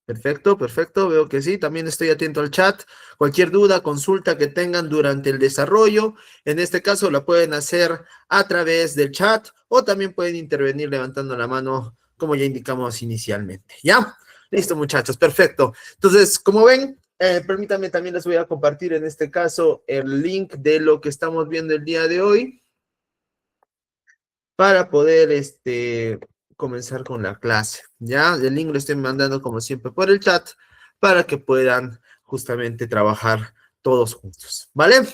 Perfecto, perfecto, veo que sí, también estoy atento al chat. Cualquier duda, consulta que tengan durante el desarrollo, en este caso la pueden hacer a través del chat o también pueden intervenir levantando la mano, como ya indicamos inicialmente. ¿Ya? Listo, muchachos, perfecto. Entonces, como ven, permítanme también les voy a compartir en este caso el link de lo que estamos viendo el día de hoy para poder comenzar con la clase. Ya, el link lo estoy mandando como siempre por el chat para que puedan justamente trabajar todos juntos. ¿Vale?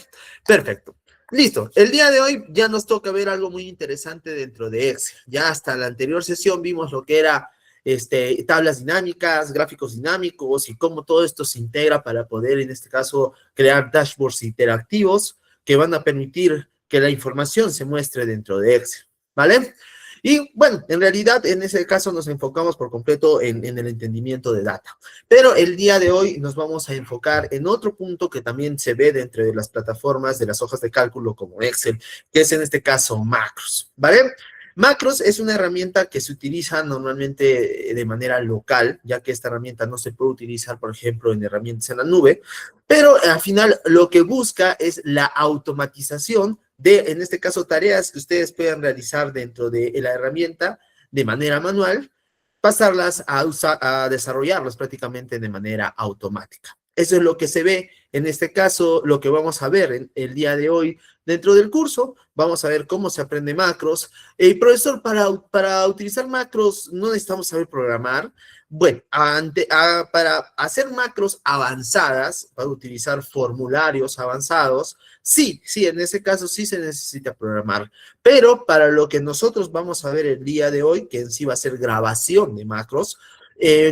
Perfecto. Listo. El día de hoy ya nos toca ver algo muy interesante dentro de Excel. Ya hasta la anterior sesión vimos lo que era tablas dinámicas, gráficos dinámicos y cómo todo esto se integra para poder, en este caso, crear dashboards interactivos que van a permitir que la información se muestre dentro de Excel. ¿Vale? Y bueno, en realidad en ese caso nos enfocamos por completo en el entendimiento de data. Pero el día de hoy nos vamos a enfocar en otro punto que también se ve dentro de las plataformas de las hojas de cálculo como Excel, que es en este caso macros, ¿vale? Macros es una herramienta que se utiliza normalmente de manera local, ya que esta herramienta no se puede utilizar, por ejemplo, en herramientas en la nube, pero al final lo que busca es la automatización de, en este caso, tareas que ustedes puedan realizar dentro de la herramienta de manera manual, pasarlas a desarrollarlas prácticamente de manera automática. Eso es lo que se ve, en este caso, lo que vamos a ver el día de hoy dentro del curso. Vamos a ver cómo se aprende macros. Profesor, para utilizar macros no necesitamos saber programar. Bueno, para hacer macros avanzadas, para utilizar formularios avanzados, sí, en ese caso sí se necesita programar, pero para lo que nosotros vamos a ver el día de hoy, que en sí va a ser grabación de macros,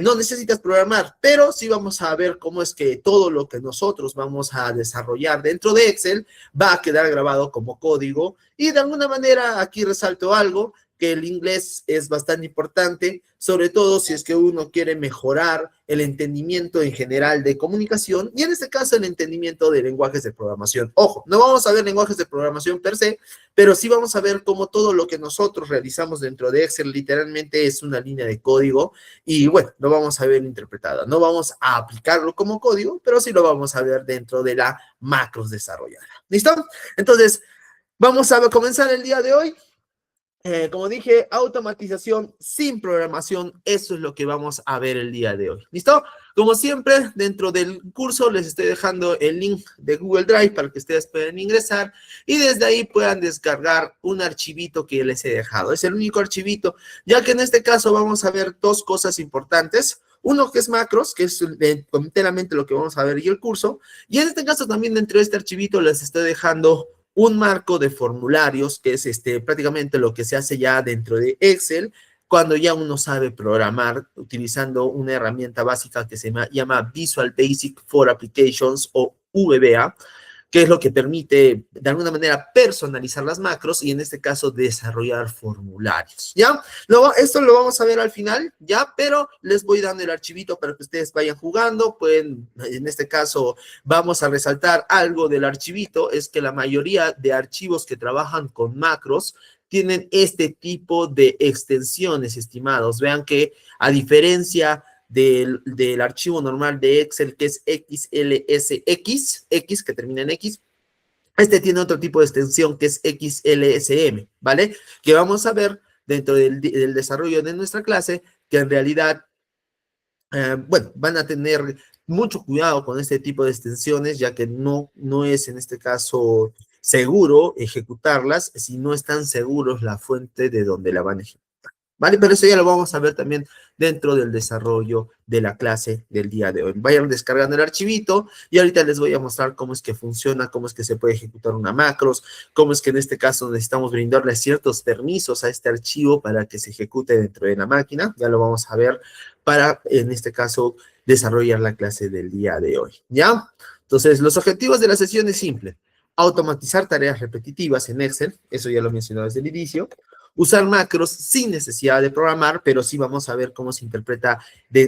no necesitas programar, pero sí vamos a ver cómo es que todo lo que nosotros vamos a desarrollar dentro de Excel va a quedar grabado como código y de alguna manera aquí resalto algo, que el inglés es bastante importante, sobre todo si es que uno quiere mejorar el entendimiento en general de comunicación y en este caso el entendimiento de lenguajes de programación. Ojo, no vamos a ver lenguajes de programación per se, pero sí vamos a ver cómo todo lo que nosotros realizamos dentro de Excel literalmente es una línea de código y bueno, lo vamos a ver interpretado. No vamos a aplicarlo como código, pero sí lo vamos a ver dentro de la macros desarrollada. ¿Listo? Entonces, vamos a comenzar el día de hoy. Como dije, automatización sin programación, eso es lo que vamos a ver el día de hoy. ¿Listo? Como siempre, dentro del curso les estoy dejando el link de Google Drive para que ustedes puedan ingresar y desde ahí puedan descargar un archivito que les he dejado. Es el único archivito, ya que en este caso vamos a ver dos cosas importantes. Uno que es macros, que es enteramente lo que vamos a ver y el curso. Y en este caso también dentro de este archivito les estoy dejando un marco de formularios, que es prácticamente lo que se hace ya dentro de Excel, cuando ya uno sabe programar utilizando una herramienta básica que se llama Visual Basic for Applications o VBA, que es lo que permite de alguna manera personalizar las macros y en este caso desarrollar formularios, ¿ya? Esto lo vamos a ver al final, ¿ya? Pero les voy dando el archivito para que ustedes vayan jugando, pueden, en este caso, vamos a resaltar algo del archivito, es que la mayoría de archivos que trabajan con macros tienen este tipo de extensiones, estimados. Vean que a diferencia del archivo normal de Excel, que es XLSX, X, que termina en X, tiene otro tipo de extensión que es XLSM, ¿vale? Que vamos a ver dentro del desarrollo de nuestra clase, que en realidad, bueno, van a tener mucho cuidado con este tipo de extensiones, ya que no es en este caso seguro ejecutarlas si no están seguros la fuente de donde la van a ejecutar. ¿Vale? Pero eso ya lo vamos a ver también dentro del desarrollo de la clase del día de hoy. Vayan descargando el archivito y ahorita les voy a mostrar cómo es que funciona, cómo es que se puede ejecutar una macros, cómo es que en este caso necesitamos brindarle ciertos permisos a este archivo para que se ejecute dentro de la máquina. Ya lo vamos a ver para, en este caso, desarrollar la clase del día de hoy. ¿Ya? Entonces, los objetivos de la sesión es simple. Automatizar tareas repetitivas en Excel, eso ya lo mencioné desde el inicio. Usar macros sin necesidad de programar, pero sí vamos a ver cómo se interpreta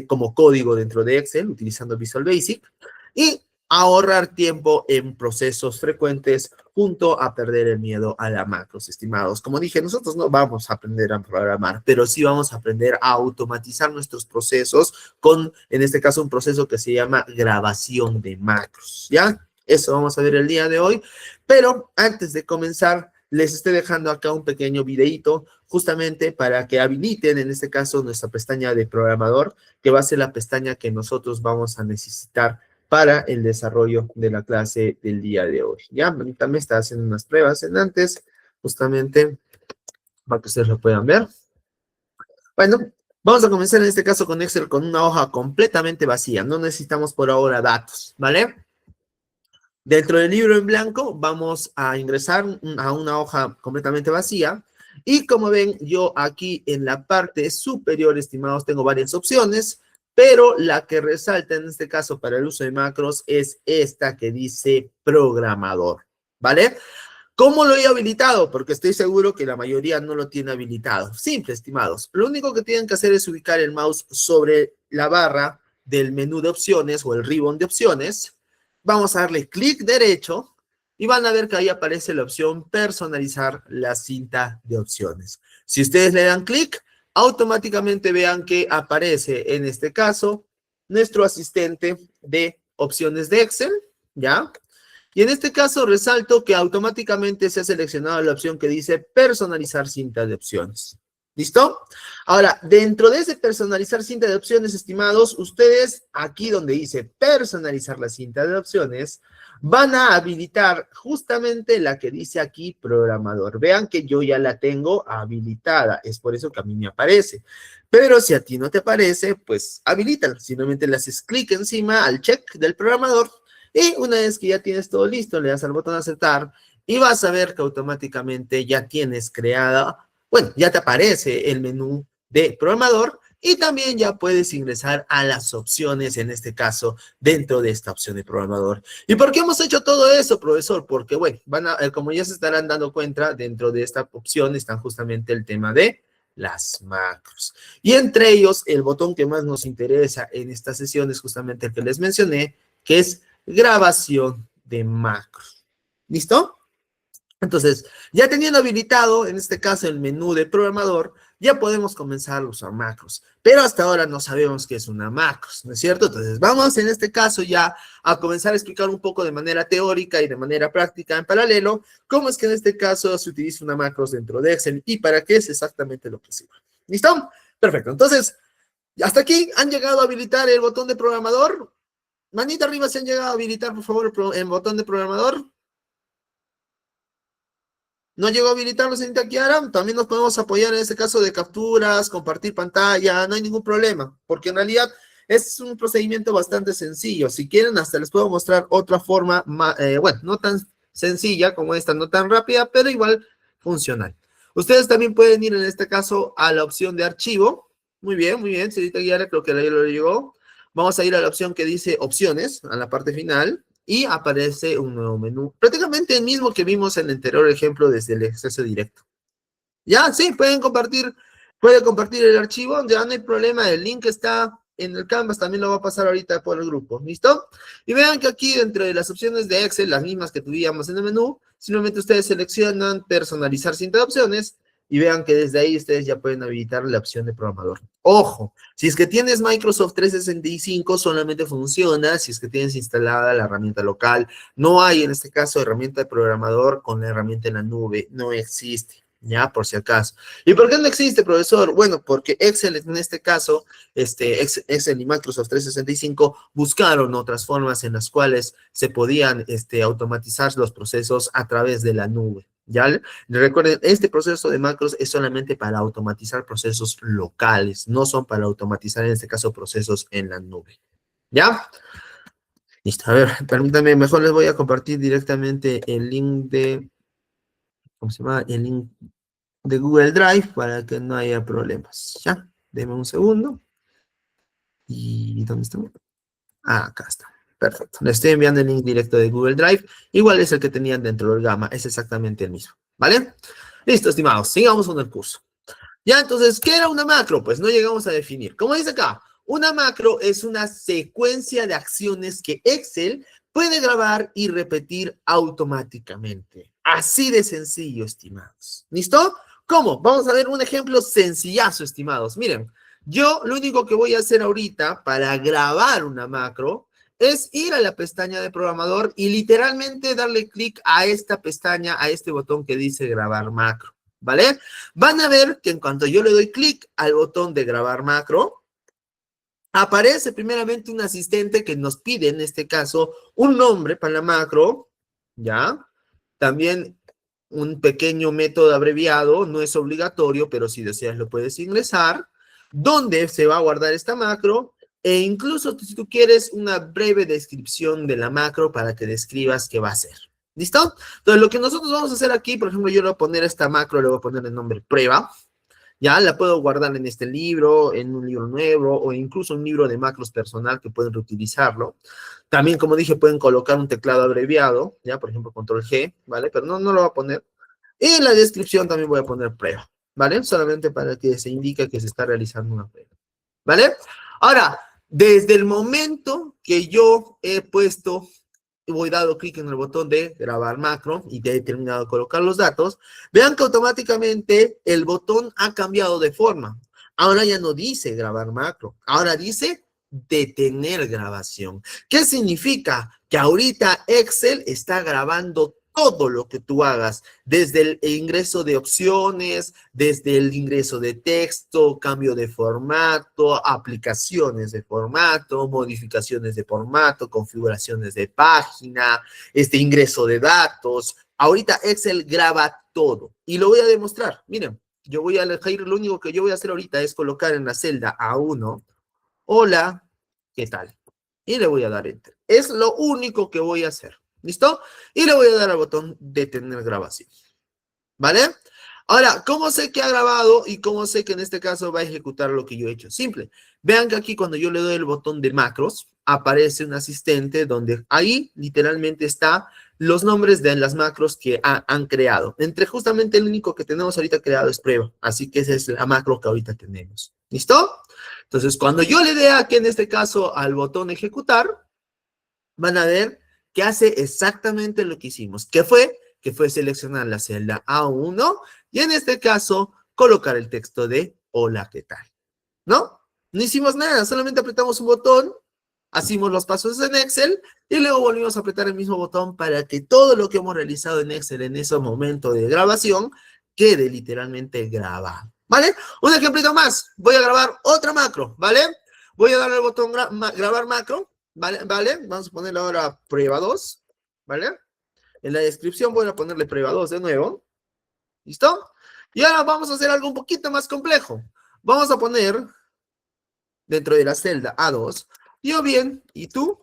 como código dentro de Excel, utilizando Visual Basic. Y ahorrar tiempo en procesos frecuentes junto a perder el miedo a la macros, estimados. Como dije, nosotros no vamos a aprender a programar, pero sí vamos a aprender a automatizar nuestros procesos con, en este caso, un proceso que se llama grabación de macros, ¿ya? Eso vamos a ver el día de hoy, pero antes de comenzar, les estoy dejando acá un pequeño videito justamente para que habiliten, en este caso, nuestra pestaña de programador, que va a ser la pestaña que nosotros vamos a necesitar para el desarrollo de la clase del día de hoy. Ya, ahorita me está haciendo unas pruebas en antes, justamente para que ustedes lo puedan ver. Bueno, vamos a comenzar en este caso con Excel con una hoja completamente vacía. No necesitamos por ahora datos, ¿vale? Dentro del libro en blanco vamos a ingresar a una hoja completamente vacía y como ven yo aquí en la parte superior, estimados, tengo varias opciones, pero la que resalta en este caso para el uso de macros es esta que dice programador, ¿vale? ¿Cómo lo he habilitado? Porque estoy seguro que la mayoría no lo tiene habilitado. Simple, estimados. Lo único que tienen que hacer es ubicar el mouse sobre la barra del menú de opciones o el ribbon de opciones. Vamos a darle clic derecho y van a ver que ahí aparece la opción personalizar la cinta de opciones. Si ustedes le dan clic, automáticamente vean que aparece en este caso nuestro asistente de opciones de Excel, ¿ya? Y en este caso resalto que automáticamente se ha seleccionado la opción que dice personalizar cinta de opciones. ¿Listo? Ahora, dentro de ese personalizar cinta de opciones, estimados, ustedes aquí donde dice personalizar la cinta de opciones, van a habilitar justamente la que dice aquí programador. Vean que yo ya la tengo habilitada, es por eso que a mí me aparece. Pero si a ti no te aparece, pues habilítala. Simplemente le haces clic encima al check del programador y una vez que ya tienes todo listo, le das al botón aceptar y vas a ver que automáticamente ya tienes creada, bueno, ya te aparece el menú de programador y también ya puedes ingresar a las opciones, en este caso, dentro de esta opción de programador. ¿Y por qué hemos hecho todo eso, profesor? Porque, bueno, como ya se estarán dando cuenta, dentro de esta opción están justamente el tema de las macros. Y entre ellos, el botón que más nos interesa en esta sesión es justamente el que les mencioné, que es grabación de macros. ¿Listo? Entonces, ya teniendo habilitado, en este caso, el menú de programador, ya podemos comenzar a usar macros. Pero hasta ahora no sabemos qué es una macros, ¿no es cierto? Entonces, vamos en este caso ya a comenzar a explicar un poco de manera teórica y de manera práctica en paralelo cómo es que en este caso se utiliza una macros dentro de Excel y para qué es exactamente lo que sirve. ¿Listo? Perfecto. Entonces, hasta aquí han llegado a habilitar el botón de programador. Manita arriba si han llegado a habilitar, por favor, el botón de programador. ¿No llegó a habilitarlo, señorita Kiara? También nos podemos apoyar en este caso de capturas, compartir pantalla, no hay ningún problema, porque en realidad es un procedimiento bastante sencillo. Si quieren, hasta les puedo mostrar otra forma, bueno, no tan sencilla como esta, no tan rápida, pero igual funcional. Ustedes también pueden ir en este caso a la opción de archivo. Muy bien, señorita Kiara, creo que ya lo llegó. Vamos a ir a la opción que dice opciones, a la parte final, y aparece un nuevo menú. Prácticamente el mismo que vimos en el anterior ejemplo desde el acceso directo. Ya, sí, pueden compartir el archivo, ya no hay problema, el link está en el Canvas, también lo va a pasar ahorita por el grupo, ¿listo? Y vean que aquí dentro de las opciones de Excel, las mismas que tuvíamos en el menú, simplemente ustedes seleccionan personalizar cinta de opciones y vean que desde ahí ustedes ya pueden habilitar la opción de programador. Ojo, si es que tienes Microsoft 365, solamente funciona si es que tienes instalada la herramienta local. No hay en este caso herramienta de programador con la herramienta en la nube, no existe. Ya, por si acaso. ¿Y por qué no existe, profesor? Bueno, porque Excel en este caso, Excel y Microsoft 365 buscaron otras formas en las cuales se podían automatizar los procesos a través de la nube. ¿Ya? Recuerden, este proceso de macros es solamente para automatizar procesos locales, no son para automatizar en este caso procesos en la nube. ¿Ya? Listo, a ver, permítanme, mejor les voy a compartir directamente el link de, ¿cómo se llama? El link de Google Drive para que no haya problemas. Ya, denme un segundo. ¿Y dónde está? Ah, acá está. Perfecto. Le estoy enviando el link directo de Google Drive. Igual es el que tenían dentro del Gamma. Es exactamente el mismo. ¿Vale? Listo, estimados. Sigamos con el curso. Ya, entonces, ¿qué era una macro? Pues no llegamos a definir. Como dice acá, una macro es una secuencia de acciones que Excel puede grabar y repetir automáticamente. Así de sencillo, estimados. ¿Listo? ¿Cómo? Vamos a ver un ejemplo sencillazo, estimados. Miren, yo lo único que voy a hacer ahorita para grabar una macro es ir a la pestaña de programador y literalmente darle clic a esta pestaña, a este botón que dice grabar macro, ¿vale? Van a ver que en cuanto yo le doy clic al botón de grabar macro, aparece primeramente un asistente que nos pide, en este caso, un nombre para la macro, ¿ya? También un pequeño método abreviado, no es obligatorio, pero si deseas lo puedes ingresar, donde se va a guardar esta macro, e incluso si tú quieres una breve descripción de la macro para que describas qué va a hacer. ¿Listo? Entonces, lo que nosotros vamos a hacer aquí, por ejemplo, yo le voy a poner esta macro, le voy a poner el nombre prueba. Ya la puedo guardar en este libro, en un libro nuevo o incluso un libro de macros personal que pueden reutilizarlo. También, como dije, pueden colocar un teclado abreviado, ya, por ejemplo, control G, ¿vale? Pero no lo voy a poner. Y en la descripción también voy a poner prueba, ¿vale? Solamente para que se indique que se está realizando una prueba, ¿vale? Ahora, desde el momento que yo he puesto voy dado clic en el botón de grabar macro y ya he terminado de colocar los datos, vean que automáticamente el botón ha cambiado de forma. Ahora ya no dice grabar macro, ahora dice detener grabación. ¿Qué significa? Que ahorita Excel está grabando todo lo que tú hagas, desde el ingreso de opciones, desde el ingreso de texto, cambio de formato, aplicaciones de formato, modificaciones de formato, configuraciones de página, ingreso de datos. Ahorita Excel graba todo y lo voy a demostrar. Miren, yo voy a elegir, lo único que yo voy a hacer ahorita es colocar en la celda A1, hola, ¿qué tal? Y le voy a dar Enter. Es lo único que voy a hacer. ¿Listo? Y le voy a dar al botón detener grabación. ¿Vale? Ahora, ¿cómo sé que ha grabado y cómo sé que en este caso va a ejecutar lo que yo he hecho? Simple. Vean que aquí cuando yo le doy el botón de macros, aparece un asistente donde ahí literalmente está los nombres de las macros que han creado. Entre justamente el único que tenemos ahorita creado es prueba. Así que esa es la macro que ahorita tenemos. ¿Listo? Entonces, cuando yo le dé aquí en este caso al botón ejecutar, van a ver que hace exactamente lo que hicimos. ¿Qué fue? Que fue seleccionar la celda A1 y en este caso colocar el texto de hola, ¿qué tal? ¿No? No hicimos nada, solamente apretamos un botón, hacemos los pasos en Excel y luego volvimos a apretar el mismo botón para que todo lo que hemos realizado en Excel en ese momento de grabación quede literalmente grabado. ¿Vale? Un ejemplito más. Voy a grabar otra macro, ¿vale? Voy a darle el botón grabar macro, ¿vale? Vamos a ponerle ahora prueba 2, ¿vale? En la descripción voy a ponerle prueba 2 de nuevo. ¿Listo? Y ahora vamos a hacer algo un poquito más complejo. Vamos a poner dentro de la celda A2, yo bien, ¿y tú?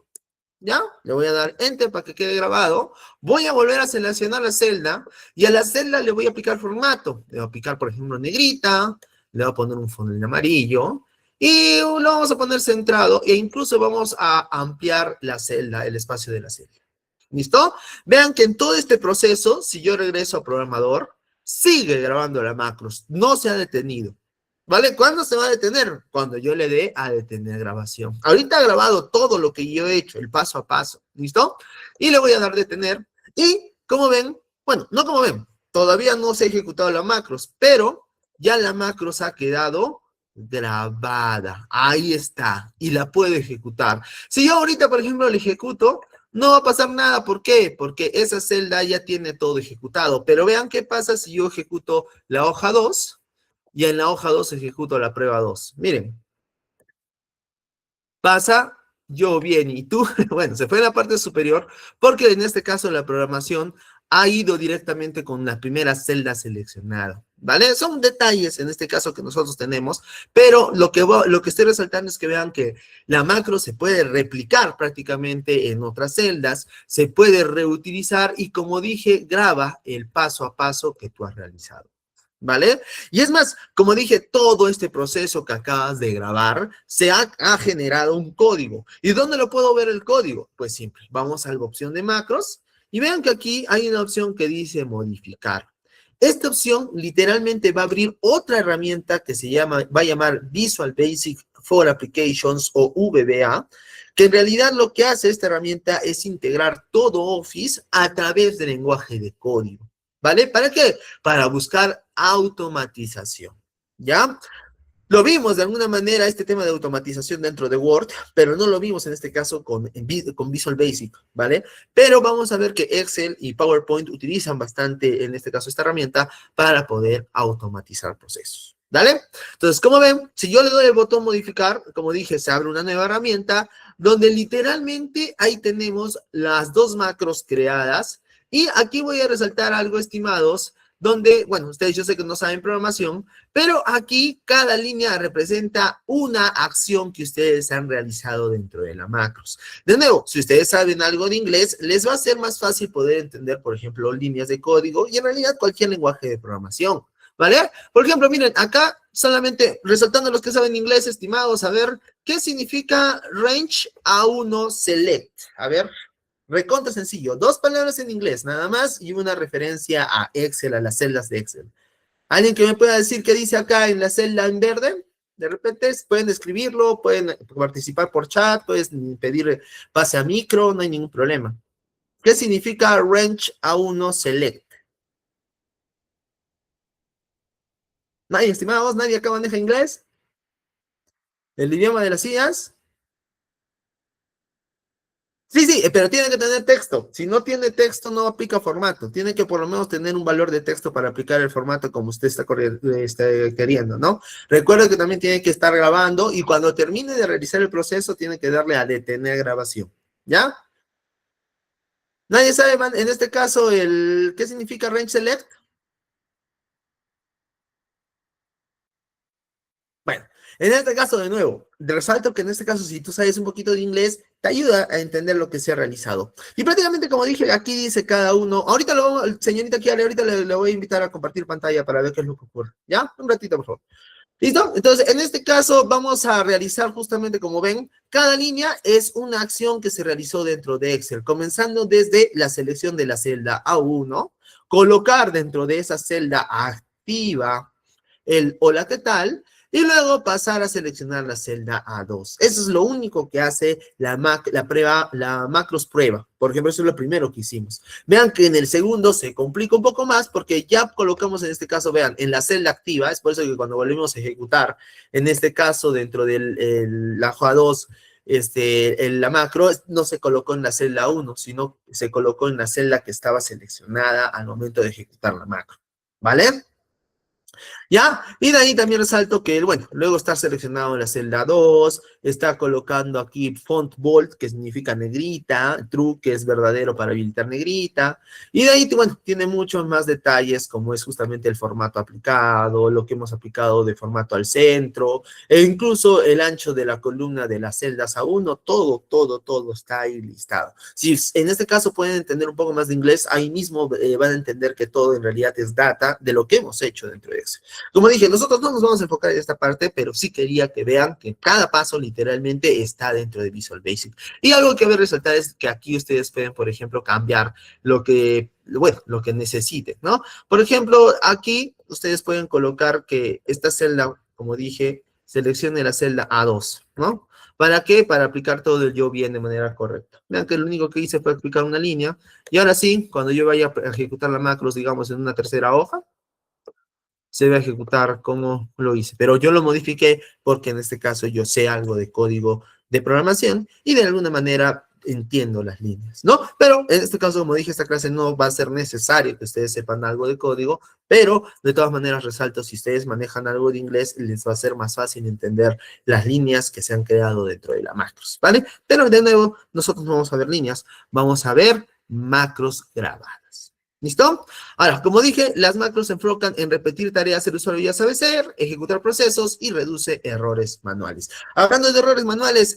¿Ya? Le voy a dar Enter para que quede grabado. Voy a volver a seleccionar la celda y a la celda le voy a aplicar formato. Le voy a aplicar, por ejemplo, negrita, le voy a poner un fondo en amarillo y lo vamos a poner centrado e incluso vamos a ampliar la celda, el espacio de la celda. ¿Listo? Vean que en todo este proceso, si yo regreso a programador, sigue grabando la macros, no se ha detenido. ¿Vale? ¿Cuándo se va a detener? Cuando yo le dé a detener grabación. Ahorita ha grabado todo lo que yo he hecho, el paso a paso. ¿Listo? Y le voy a dar detener. Y, como ven, bueno, no como ven, todavía no se ha ejecutado la macros, pero ya la macros ha quedado grabada. Ahí está. Y la puedo ejecutar. Si yo ahorita, por ejemplo, le ejecuto, no va a pasar nada. ¿Por qué? Porque esa celda ya tiene todo ejecutado. Pero vean qué pasa si yo ejecuto la hoja 2 y en la hoja 2 ejecuto la prueba 2. Miren, pasa yo bien y tú, bueno, se fue en la parte superior porque en este caso la programación ha ido directamente con la primera celda seleccionada, ¿vale? Son detalles en este caso que nosotros tenemos, pero lo que estoy resaltando es que vean que la macro se puede replicar prácticamente en otras celdas, se puede reutilizar y como dije, graba el paso a paso que tú has realizado. ¿Vale? Y es más, como dije, todo este proceso que acabas de grabar se ha generado un código. ¿Y dónde lo puedo ver el código? Pues simple, vamos a la opción de macros y vean que aquí hay una opción que dice modificar. Esta opción literalmente va a abrir otra herramienta que va a llamar Visual Basic for Applications o VBA, que en realidad lo que hace esta herramienta es integrar todo Office a través del lenguaje de código. ¿vale? ¿Para qué? Para buscar automatización, ¿ya? Lo vimos de alguna manera este tema de automatización dentro de Word, pero no lo vimos en este caso con Visual Basic, ¿vale? Pero vamos a ver que Excel y PowerPoint utilizan bastante, en este caso, esta herramienta para poder automatizar procesos, ¿vale? Entonces, como ven, si yo le doy el botón modificar, como dije, se abre una nueva herramienta donde literalmente ahí tenemos las dos macros creadas y aquí voy a resaltar algo, estimados, donde, bueno, ustedes yo sé que no saben programación, pero aquí cada línea representa una acción que ustedes han realizado dentro de la macros. De nuevo, si ustedes saben algo de inglés, les va a ser más fácil poder entender, por ejemplo, líneas de código y en realidad cualquier lenguaje de programación, ¿vale? Por ejemplo, miren, acá solamente resaltando los que saben inglés, estimados, a ver, ¿qué significa range A1 select? A ver, recontra sencillo, dos palabras en inglés, nada más, y una referencia a Excel, a las celdas de Excel. ¿Alguien que me pueda decir qué dice acá en la celda en verde? De repente pueden escribirlo, pueden participar por chat, pueden pedir pase a micro, no hay ningún problema. ¿Qué significa range A1 select? ¿Nadie, estimados? ¿Nadie acá maneja inglés? ¿El idioma de las sillas? Sí, sí, pero tiene que tener texto. Si no tiene texto, no aplica formato. Tiene que por lo menos tener un valor de texto para aplicar el formato como usted está queriendo, ¿no? Recuerda que también tiene que estar grabando y cuando termine de realizar el proceso, tiene que darle a detener grabación. ¿Ya? Nadie sabe, en este caso, qué significa range select. Bueno, en este caso, de nuevo, resalto que en este caso, si tú sabes un poquito de inglés, te ayuda a entender lo que se ha realizado. Y prácticamente, como dije, aquí dice cada uno. Ahorita, señorita Kiara, ahorita le voy a invitar a compartir pantalla para ver qué es lo que ocurre. ¿Ya? Un ratito, por favor. ¿Listo? Entonces, en este caso, vamos a realizar justamente como ven, cada línea es una acción que se realizó dentro de Excel, comenzando desde la selección de la celda A1, colocar dentro de esa celda activa el hola, ¿qué tal? Y luego pasar a seleccionar la celda A2. Eso es lo único que hace la macros prueba. Por ejemplo, eso es lo primero que hicimos. Vean que en el segundo se complica un poco más porque ya colocamos en este caso, vean, en la celda activa, es por eso que cuando volvemos a ejecutar, en este caso dentro de la hoja 2, la macro no se colocó en la celda 1, sino se colocó en la celda que estaba seleccionada al momento de ejecutar la macro. ¿Vale? ¿Ya? Y de ahí también resalto que, bueno, luego está seleccionado en la celda 2, está colocando aquí font bold, que significa negrita, true, que es verdadero para habilitar negrita, y de ahí, bueno, tiene muchos más detalles, como es justamente el formato aplicado, lo que hemos aplicado de formato al centro, e incluso el ancho de la columna de las celdas A1, todo está ahí listado. Si en este caso pueden entender un poco más de inglés, ahí mismo van a entender que todo en realidad es data de lo que hemos hecho dentro de Excel. Como dije, nosotros no nos vamos a enfocar en esta parte, pero sí quería que vean que cada paso literalmente está dentro de Visual Basic. Y algo que voy a resaltar es que aquí ustedes pueden, por ejemplo, cambiar bueno, lo que necesiten, ¿no? Por ejemplo, aquí ustedes pueden colocar que esta celda, como dije, seleccione la celda A2, ¿no? ¿Para qué? Para aplicar todo el yo bien de manera correcta. Vean que lo único que hice fue aplicar una línea. Y ahora sí, cuando yo vaya a ejecutar la macros, digamos, en una tercera hoja, se va a ejecutar como lo hice. Pero yo lo modifiqué porque en este caso yo sé algo de código de programación y de alguna manera entiendo las líneas, ¿no? Pero en este caso, como dije, esta clase no va a ser necesario que ustedes sepan algo de código, pero de todas maneras resalto, si ustedes manejan algo de inglés, les va a ser más fácil entender las líneas que se han creado dentro de la macros, ¿vale? Pero de nuevo, nosotros no vamos a ver líneas, vamos a ver macros grabadas. ¿Listo? Ahora, como dije, las macros se enfocan en repetir tareas que el usuario ya sabe hacer, ejecutar procesos y reduce errores manuales. Hablando de errores manuales,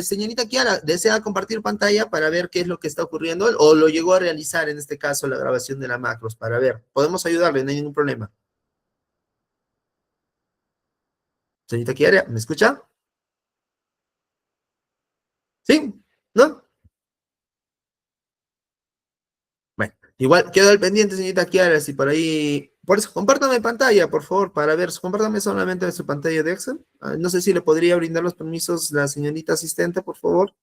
señorita Kiara, ¿desea compartir pantalla para ver qué es lo que está ocurriendo? ¿O lo llegó a realizar, en este caso, la grabación de la macros para ver? Podemos ayudarle, no hay ningún problema. Señorita Kiara, ¿me escucha? ¿Sí? ¿No? Bueno, igual quedo al pendiente, señorita Kiara, si por ahí... Por eso, compártame pantalla, por favor, para ver, compártame solamente su pantalla de Excel. No sé si le podría brindar los permisos la señorita asistente, por favor,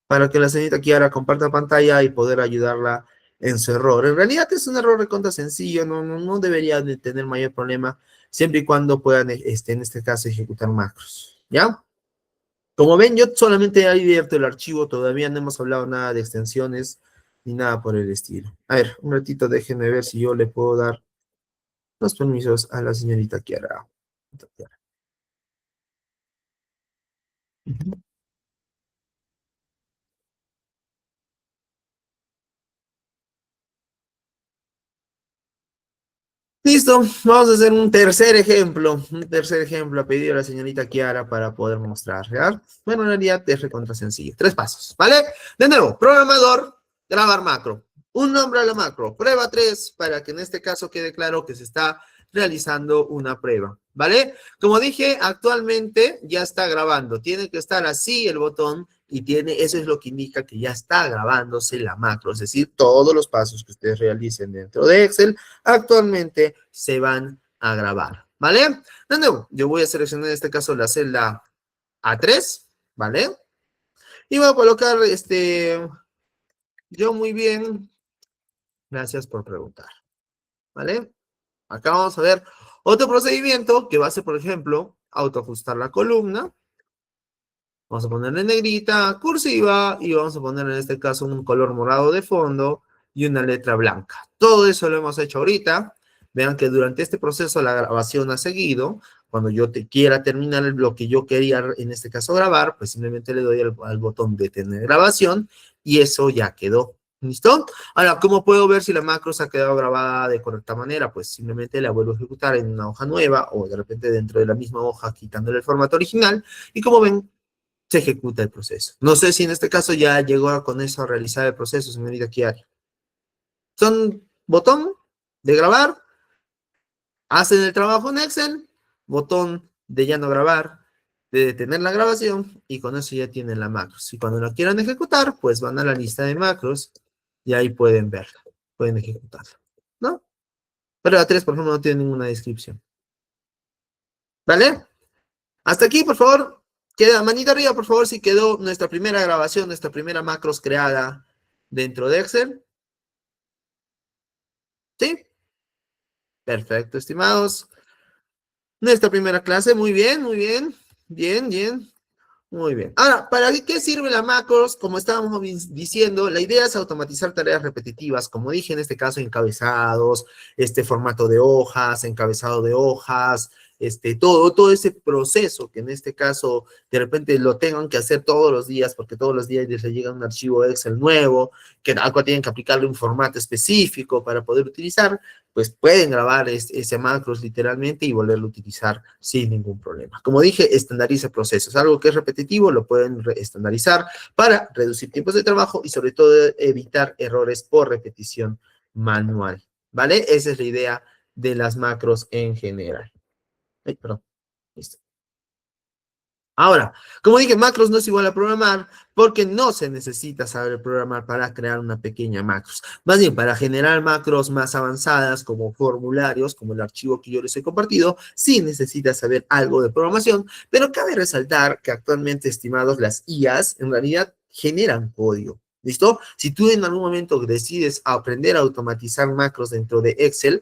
para que la señorita Kiara comparta pantalla y poder ayudarla en su error. En realidad es un error recontra sencillo, no debería de tener mayor problema, siempre y cuando puedan, en este caso, ejecutar macros, ¿ya? Como ven, yo solamente he abierto el archivo, todavía no hemos hablado nada de extensiones, ni nada por el estilo. A ver, un ratito, déjenme ver si yo le puedo dar los permisos a la señorita Kiara. Ujú. Listo, vamos a hacer un tercer ejemplo a pedido de la señorita Kiara para poder mostrar, ¿ya? Bueno, en realidad es recontra sencillo, 3 pasos, ¿vale? De nuevo, programador, grabar macro, un nombre a la macro, prueba 3 para que en este caso quede claro que se está realizando una prueba, ¿vale? Como dije, actualmente ya está grabando, tiene que estar así el botón y eso es lo que indica que ya está grabándose la macro, es decir, todos los pasos que ustedes realicen dentro de Excel actualmente se van a grabar, ¿vale? De nuevo, yo voy a seleccionar en este caso la celda A3, ¿vale? Y voy a colocar, yo muy bien, gracias por preguntar, ¿vale? Acá vamos a ver otro procedimiento que va a ser, por ejemplo, autoajustar la columna. Vamos a ponerle negrita, cursiva, y vamos a poner en este caso un color morado de fondo y una letra blanca. Todo eso lo hemos hecho ahorita. Vean que durante este proceso la grabación ha seguido. Cuando yo quiera terminar lo que yo quería, en este caso, grabar, pues simplemente le doy al botón de detener grabación y eso ya quedó. ¿Listo? Ahora, ¿cómo puedo ver si la macro se ha quedado grabada de correcta manera? Pues simplemente la vuelvo a ejecutar en una hoja nueva o de repente dentro de la misma hoja quitándole el formato original. Y como ven, se ejecuta el proceso. No sé si en este caso ya llegó con eso a realizar el proceso, señorita Kiari. Son botón de grabar, hacen el trabajo en Excel, botón de ya no grabar, de detener la grabación, y con eso ya tienen la macros. Y cuando la quieran ejecutar, pues van a la lista de macros y ahí pueden verla, pueden ejecutarla, ¿no? Pero la 3, por ejemplo, no tiene ninguna descripción. ¿Vale? Hasta aquí, por favor, queda manita arriba, por favor, si quedó nuestra primera grabación, nuestra primera macros creada dentro de Excel. ¿Sí? Perfecto, estimados. Nuestra primera clase, muy bien, muy bien. Bien, bien. Muy bien. Ahora, ¿para qué sirve la macros? Como estábamos diciendo, la idea es automatizar tareas repetitivas, como dije en este caso, encabezados, este formato de hojas, encabezado de hojas, todo ese proceso que en este caso de repente lo tengan que hacer todos los días, porque todos los días les llega un archivo Excel nuevo, que al cual tienen que aplicarle un formato específico para poder utilizar, pues pueden grabar ese macros literalmente y volverlo a utilizar sin ningún problema. Como dije, estandariza procesos. Algo que es repetitivo lo pueden estandarizar para reducir tiempos de trabajo y sobre todo evitar errores por repetición manual. ¿Vale? Esa es la idea de las macros en general. Ay, perdón. Listo. Ahora, como dije, macros no es igual a programar porque no se necesita saber programar para crear una pequeña macros. Más bien, para generar macros más avanzadas como formularios, como el archivo que yo les he compartido, sí necesitas saber algo de programación, pero cabe resaltar que actualmente, estimados, las IAs en realidad generan código. ¿Listo? Si tú en algún momento decides aprender a automatizar macros dentro de Excel,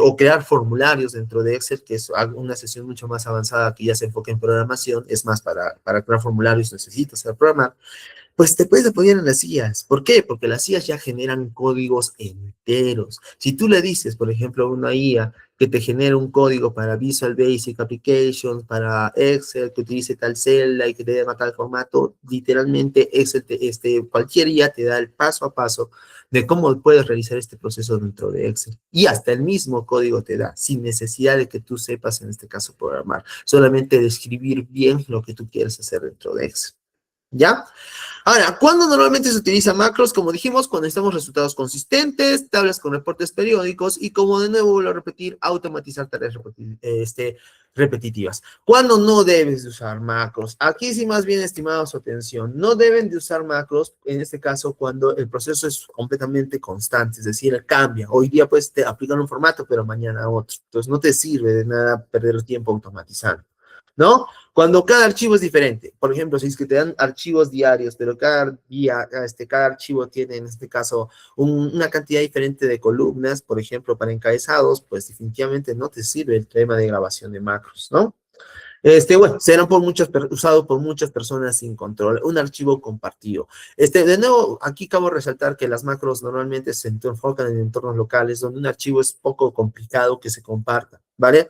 o crear formularios dentro de Excel, que es una sesión mucho más avanzada que ya se enfoca en programación, es más, para crear formularios necesitas saber programar, pues te puedes apoyar en las IAs. ¿Por qué? Porque las IAs ya generan códigos enteros. Si tú le dices, por ejemplo, a una IA que te genere un código para Visual Basic Applications, para Excel, que utilice tal celda y que te dé tal formato, literalmente Excel cualquier IA te da el paso a paso de cómo puedes realizar este proceso dentro de Excel. Y hasta el mismo código te da, sin necesidad de que tú sepas, en este caso, programar. Solamente describir bien lo que tú quieres hacer dentro de Excel. ¿Ya? Ahora, ¿cuándo normalmente se utiliza macros? Como dijimos, cuando necesitamos resultados consistentes, tablas con reportes periódicos y, como de nuevo vuelvo a repetir, automatizar tareas repetitivas. ¿Cuándo no debes de usar macros? Aquí sí, más bien, estimados, atención, no deben de usar macros, en este caso, cuando el proceso es completamente constante, es decir, cambia. Hoy día, pues, te aplican un formato, pero mañana otro. Entonces, no te sirve de nada perder el tiempo automatizando, ¿no? Cuando cada archivo es diferente, por ejemplo, si es que te dan archivos diarios, pero cada día, cada archivo tiene, en este caso, una cantidad diferente de columnas, por ejemplo, para encabezados, pues definitivamente no te sirve el tema de grabación de macros, ¿no? Bueno, serán usado por muchas personas sin control, un archivo compartido. De nuevo, aquí acabo de resaltar que las macros normalmente se enfocan en entornos locales, donde un archivo es poco complicado que se comparta, ¿vale?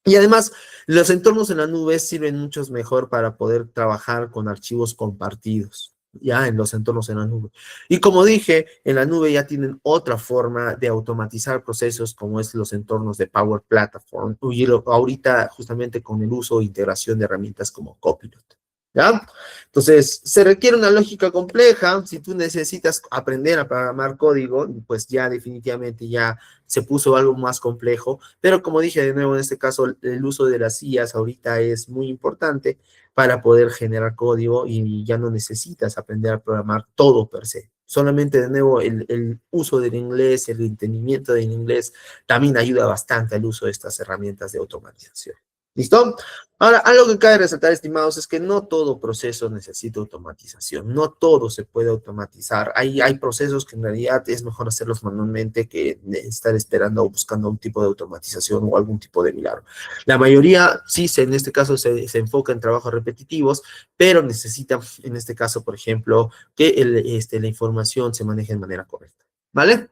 Y además, los entornos en la nube sirven mucho mejor para poder trabajar con archivos compartidos, ya en los entornos en la nube. Y como dije, en la nube ya tienen otra forma de automatizar procesos como es los entornos de Power Platform, y ahorita justamente con el uso e integración de herramientas como Copilot. ¿Ya? Entonces, se requiere una lógica compleja. Si tú necesitas aprender a programar código, pues ya definitivamente ya se puso algo más complejo. Pero como dije de nuevo, en este caso, el uso de las IAs ahorita es muy importante para poder generar código y ya no necesitas aprender a programar todo per se. Solamente de nuevo el uso del inglés, el entendimiento del inglés también ayuda bastante al uso de estas herramientas de automatización. ¿Listo? Ahora, algo que cabe resaltar, estimados, es que no todo proceso necesita automatización, no todo se puede automatizar. Hay procesos que en realidad es mejor hacerlos manualmente que estar esperando o buscando un tipo de automatización o algún tipo de milagro. La mayoría, sí, en este caso se enfoca en trabajos repetitivos, pero necesita, en este caso, por ejemplo, que la información se maneje de manera correcta. ¿Vale?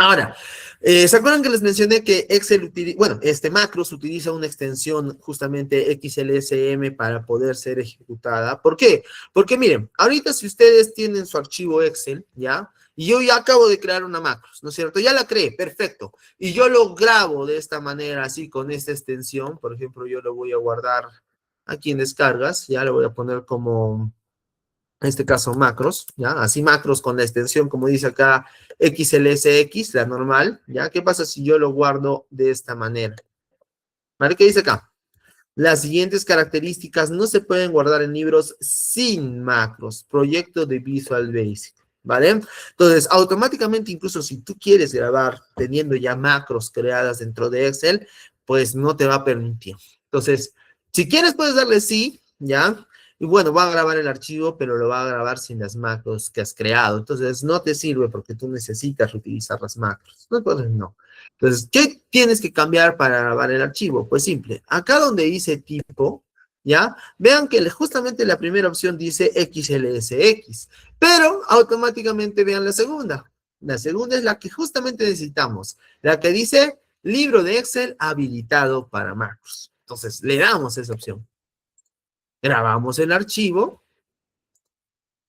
Ahora, ¿se acuerdan que les mencioné que Excel utiliza, bueno, Macros utiliza una extensión justamente XLSM para poder ser ejecutada? ¿Por qué? Porque miren, ahorita si ustedes tienen su archivo Excel, ¿ya? Y yo ya acabo de crear una macros, ¿no es cierto? Ya la creé, perfecto. Y yo lo grabo de esta manera, así, con esta extensión. Por ejemplo, yo lo voy a guardar aquí en descargas, ya lo voy a poner como en este caso macros, ¿ya? Así macros con la extensión, como dice acá, XLSX, la normal, ¿ya? ¿Qué pasa si yo lo guardo de esta manera? ¿Vale? ¿Qué dice acá? Las siguientes características no se pueden guardar en libros sin macros, proyecto de Visual Basic, ¿vale? Entonces, automáticamente, incluso si tú quieres grabar teniendo ya macros creadas dentro de Excel, pues no te va a permitir. Entonces, si quieres, puedes darle sí, ¿ya? Y bueno, va a grabar el archivo, pero lo va a grabar sin las macros que has creado. Entonces, no te sirve porque tú necesitas utilizar las macros. No, entonces, no. Entonces, ¿qué tienes que cambiar para grabar el archivo? Pues simple, acá donde dice tipo, ¿ya? Vean que justamente la primera opción dice XLSX, pero automáticamente vean la segunda. La segunda es la que justamente necesitamos, la que dice libro de Excel habilitado para macros. Entonces, le damos esa opción. Grabamos el archivo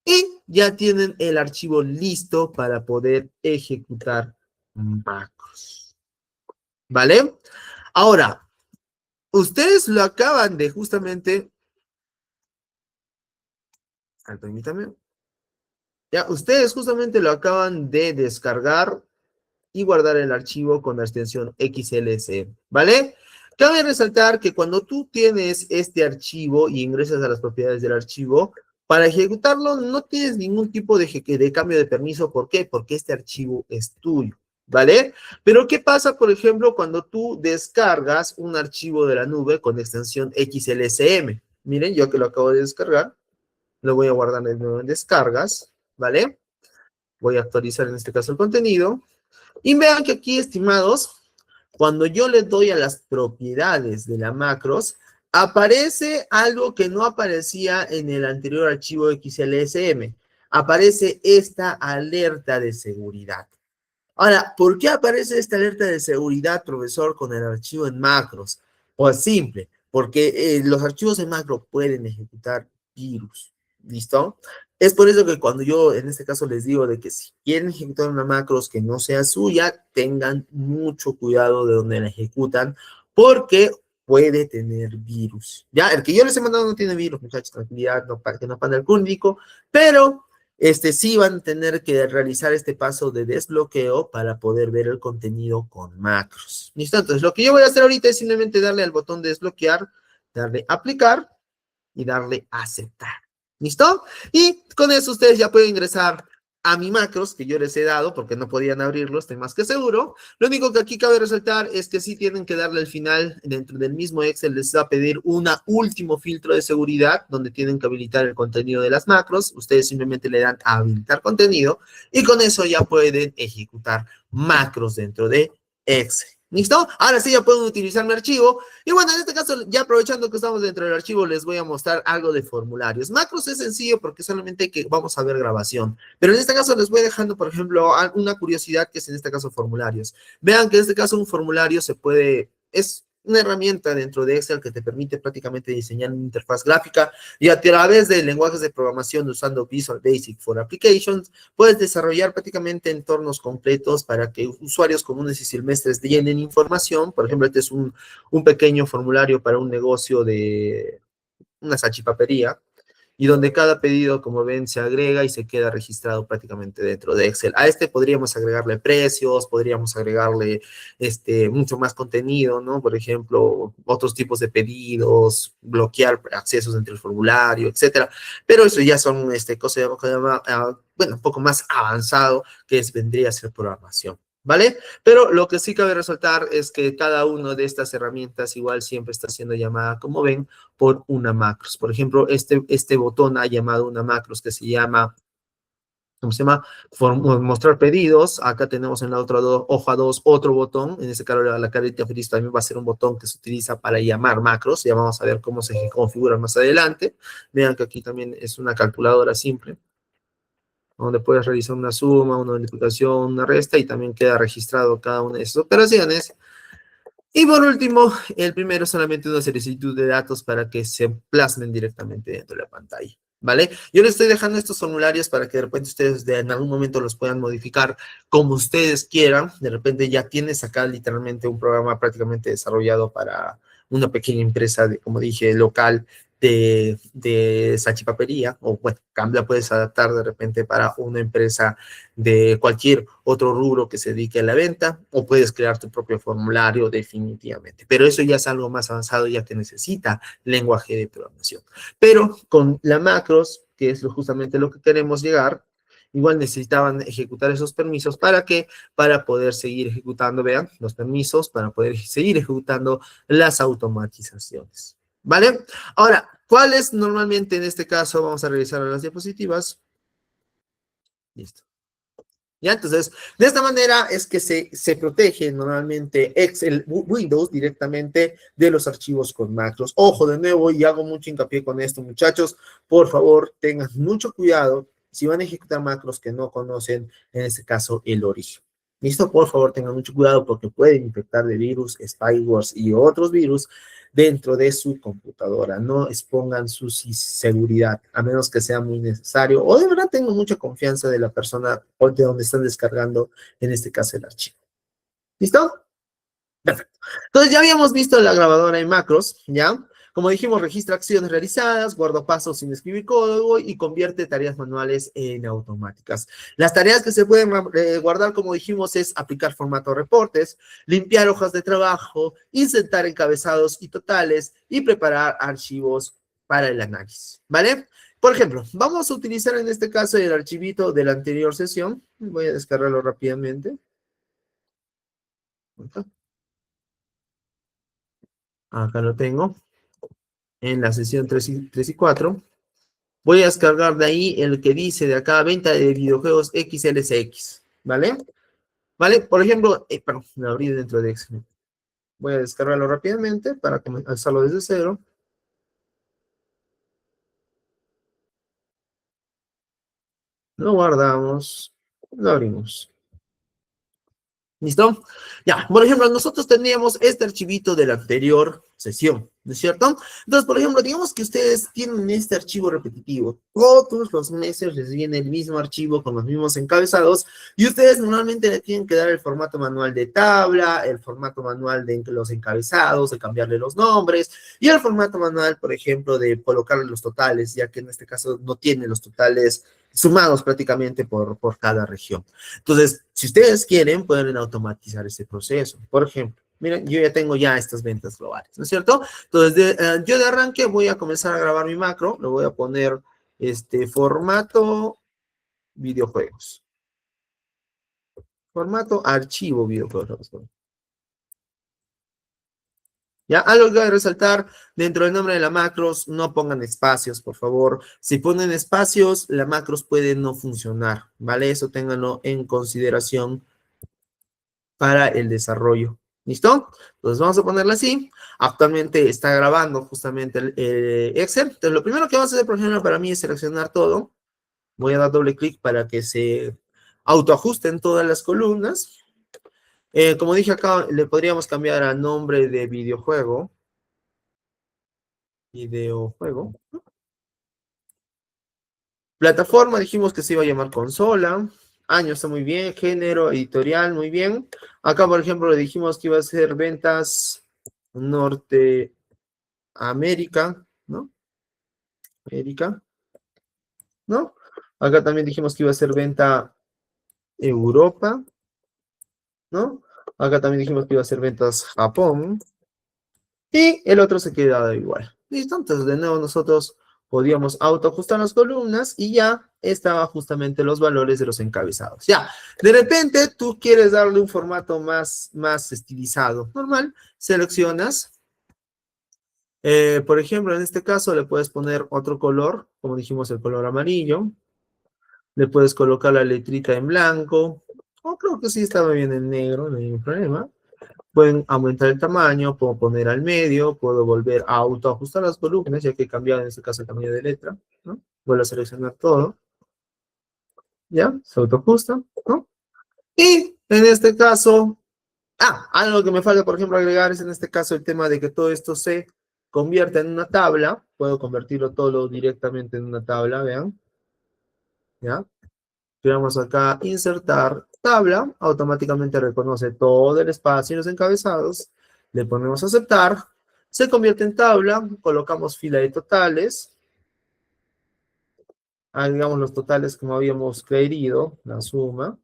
y ya tienen el archivo listo para poder ejecutar macros. ¿Vale? Ahora, ustedes lo acaban de justamente, permítame, ya, ustedes justamente lo acaban de descargar y guardar el archivo con la extensión XLS, ¿vale? Cabe resaltar que cuando tú tienes este archivo y ingresas a las propiedades del archivo, para ejecutarlo no tienes ningún tipo de cambio de permiso. ¿Por qué? Porque este archivo es tuyo, ¿vale? Pero ¿qué pasa, por ejemplo, cuando tú descargas un archivo de la nube con extensión XLSM? Miren, yo que lo acabo de descargar, lo voy a guardar de nuevo en descargas, ¿vale? Voy a actualizar en este caso el contenido. Y vean que aquí, estimados, cuando yo le doy a las propiedades de la macros, aparece algo que no aparecía en el anterior archivo XLSM. Aparece esta alerta de seguridad. Ahora, ¿por qué aparece esta alerta de seguridad, profesor, con el archivo en macros? Pues simple, porque los archivos en macro pueden ejecutar virus. ¿Listo? Es por eso que cuando yo en este caso les digo de que si quieren ejecutar una macros que no sea suya, tengan mucho cuidado de donde la ejecutan, porque puede tener virus. Ya, el que yo les he mandado no tiene virus, muchachos, tranquilidad, no, para que no panda el cúnico, pero sí van a tener que realizar este paso de desbloqueo para poder ver el contenido con macros. ¿Listo? Entonces, lo que yo voy a hacer ahorita es simplemente darle al botón de desbloquear, darle aplicar y darle aceptar. ¿Listo? Y con eso ustedes ya pueden ingresar a mi macros que yo les he dado, porque no podían abrirlo, estoy más que seguro. Lo único que aquí cabe resaltar es que sí tienen que darle al final, dentro del mismo Excel, les va a pedir un último filtro de seguridad, donde tienen que habilitar el contenido de las macros. Ustedes simplemente le dan a habilitar contenido, y con eso ya pueden ejecutar macros dentro de Excel. ¿Listo? Ahora sí ya pueden utilizar mi archivo. Y bueno, en este caso, ya aprovechando que estamos dentro del archivo, les voy a mostrar algo de formularios. Macros es sencillo porque solamente que vamos a ver grabación. Pero en este caso les voy dejando, por ejemplo, una curiosidad que es en este caso formularios. Vean que en este caso un formulario es una herramienta dentro de Excel que te permite prácticamente diseñar una interfaz gráfica, y a través de lenguajes de programación usando Visual Basic for Applications, puedes desarrollar prácticamente entornos completos para que usuarios comunes y silvestres llenen información. Por ejemplo, este es un pequeño formulario para un negocio de una salchipapería, y donde cada pedido, como ven, se agrega y se queda registrado prácticamente dentro de Excel. A este podríamos agregarle precios, podríamos agregarle mucho más contenido, ¿no? Por ejemplo, otros tipos de pedidos, bloquear accesos entre el formulario, etcétera. Pero eso ya son cosas, bueno, un poco más avanzado, vendría a ser programación. ¿Vale? Pero lo que sí cabe resaltar es que cada una de estas herramientas igual siempre está siendo llamada, como ven, por una macros. Por ejemplo, este botón ha llamado una macros que se llama, ¿cómo se llama? Mostrar pedidos. Acá tenemos en la otra hoja 2 otro botón. En este caso, la carita feliz también va a ser un botón que se utiliza para llamar macros. Ya vamos a ver cómo se configura más adelante. Vean que aquí también es una calculadora simple, donde puedes realizar una suma, una multiplicación, una resta, y también queda registrado cada una de esas operaciones. Y por último, el primero es solamente una solicitud de datos para que se plasmen directamente dentro de la pantalla, ¿vale? Yo les estoy dejando estos formularios para que de repente ustedes en algún momento los puedan modificar como ustedes quieran. De repente ya tienes acá literalmente un programa prácticamente desarrollado para una pequeña empresa, como dije, local, de salchipapería, o bueno, la puedes adaptar de repente para una empresa de cualquier otro rubro que se dedique a la venta, o puedes crear tu propio formulario definitivamente. Pero eso ya es algo más avanzado, ya que necesita lenguaje de programación. Pero con la macros, que es justamente lo que queremos llegar, igual necesitaban ejecutar esos permisos. ¿Para qué? Para poder seguir ejecutando, vean, los permisos, para poder seguir ejecutando las automatizaciones. ¿Vale? Ahora, ¿cuáles normalmente en este caso? Vamos a revisar las diapositivas. Listo. ¿Ya? Entonces, de esta manera es que se protege normalmente Excel, Windows directamente de los archivos con macros. Ojo, de nuevo, y hago mucho hincapié con esto, muchachos, por favor, tengan mucho cuidado si van a ejecutar macros que no conocen, en este caso, el origen. ¿Listo? Por favor, tengan mucho cuidado porque pueden infectar de virus, spywares y otros virus dentro de su computadora. No expongan su seguridad, a menos que sea muy necesario, o de verdad tengo mucha confianza de la persona o de donde están descargando, en este caso, el archivo. ¿Listo? Perfecto. Entonces ya habíamos visto la grabadora en macros, ¿ya? Como dijimos, registra acciones realizadas, guarda pasos sin escribir código y convierte tareas manuales en automáticas. Las tareas que se pueden guardar, como dijimos, es aplicar formato reportes, limpiar hojas de trabajo, insertar encabezados y totales y preparar archivos para el análisis, ¿vale? Por ejemplo, vamos a utilizar en este caso el archivito de la anterior sesión. Voy a descargarlo rápidamente. Acá lo tengo, en la sesión 3 y 4. Voy a descargar de ahí el que dice de acá, venta de videojuegos XLSX, ¿vale? ¿Vale? Por ejemplo, perdón, me abrí dentro de Excel. Voy a descargarlo rápidamente para comenzarlo desde cero. Lo guardamos, lo abrimos. ¿Listo? Ya, por ejemplo, nosotros teníamos este archivito de la anterior sesión, ¿no es cierto? Entonces, por ejemplo, digamos que ustedes tienen este archivo repetitivo. Todos los meses les viene el mismo archivo con los mismos encabezados, y ustedes normalmente le tienen que dar el formato manual de tabla, el formato manual de los encabezados, de cambiarle los nombres, y el formato manual, por ejemplo, de colocarle los totales, ya que en este caso no tiene los totales sumados prácticamente por cada región. Entonces, si ustedes quieren, pueden automatizar ese proceso. Por ejemplo, miren, yo ya tengo estas ventas globales, ¿no es cierto? Entonces, yo de arranque voy a comenzar a grabar mi macro, lo voy a poner formato videojuegos. Formato archivo videojuegos. Ya, algo que hay que resaltar, dentro del nombre de la macros, no pongan espacios, por favor. Si ponen espacios, la macros puede no funcionar, ¿vale? Eso ténganlo en consideración para el desarrollo. ¿Listo? Entonces vamos a ponerla así. Actualmente está grabando justamente el Excel. Entonces lo primero que vamos a hacer, por ejemplo, para mí es seleccionar todo. Voy a dar doble clic para que se autoajusten todas las columnas. Como dije acá, le podríamos cambiar a nombre de videojuego. Videojuego. Plataforma, dijimos que se iba a llamar consola. Año está muy bien. Género, editorial, muy bien. Acá, por ejemplo, le dijimos que iba a ser ventas Norteamérica, ¿no? América, ¿no? Acá también dijimos que iba a ser venta Europa, ¿no? Acá también dijimos que iba a ser ventas Japón. Y el otro se queda igual. Listo, entonces de nuevo nosotros podíamos autoajustar las columnas y ya estaban justamente los valores de los encabezados. Ya, de repente tú quieres darle un formato más estilizado, normal, seleccionas. Por ejemplo, en este caso le puedes poner otro color, como dijimos el color amarillo. Le puedes colocar la letrita en blanco. O creo que sí estaba bien en negro, no hay ningún problema. Pueden aumentar el tamaño, puedo poner al medio, puedo volver a autoajustar las columnas, ya que he cambiado en este caso el tamaño de letra, ¿no? Vuelvo a seleccionar todo, ¿ya? Se autoajusta, ¿no? Y en este caso, algo que me falta, por ejemplo, agregar es en este caso el tema de que todo esto se convierta en una tabla. Puedo convertirlo todo directamente en una tabla, vean, ¿ya? Creamos acá insertar tabla, automáticamente reconoce todo el espacio y los encabezados, le ponemos aceptar, se convierte en tabla, colocamos fila de totales, agregamos los totales como habíamos querido, la suma,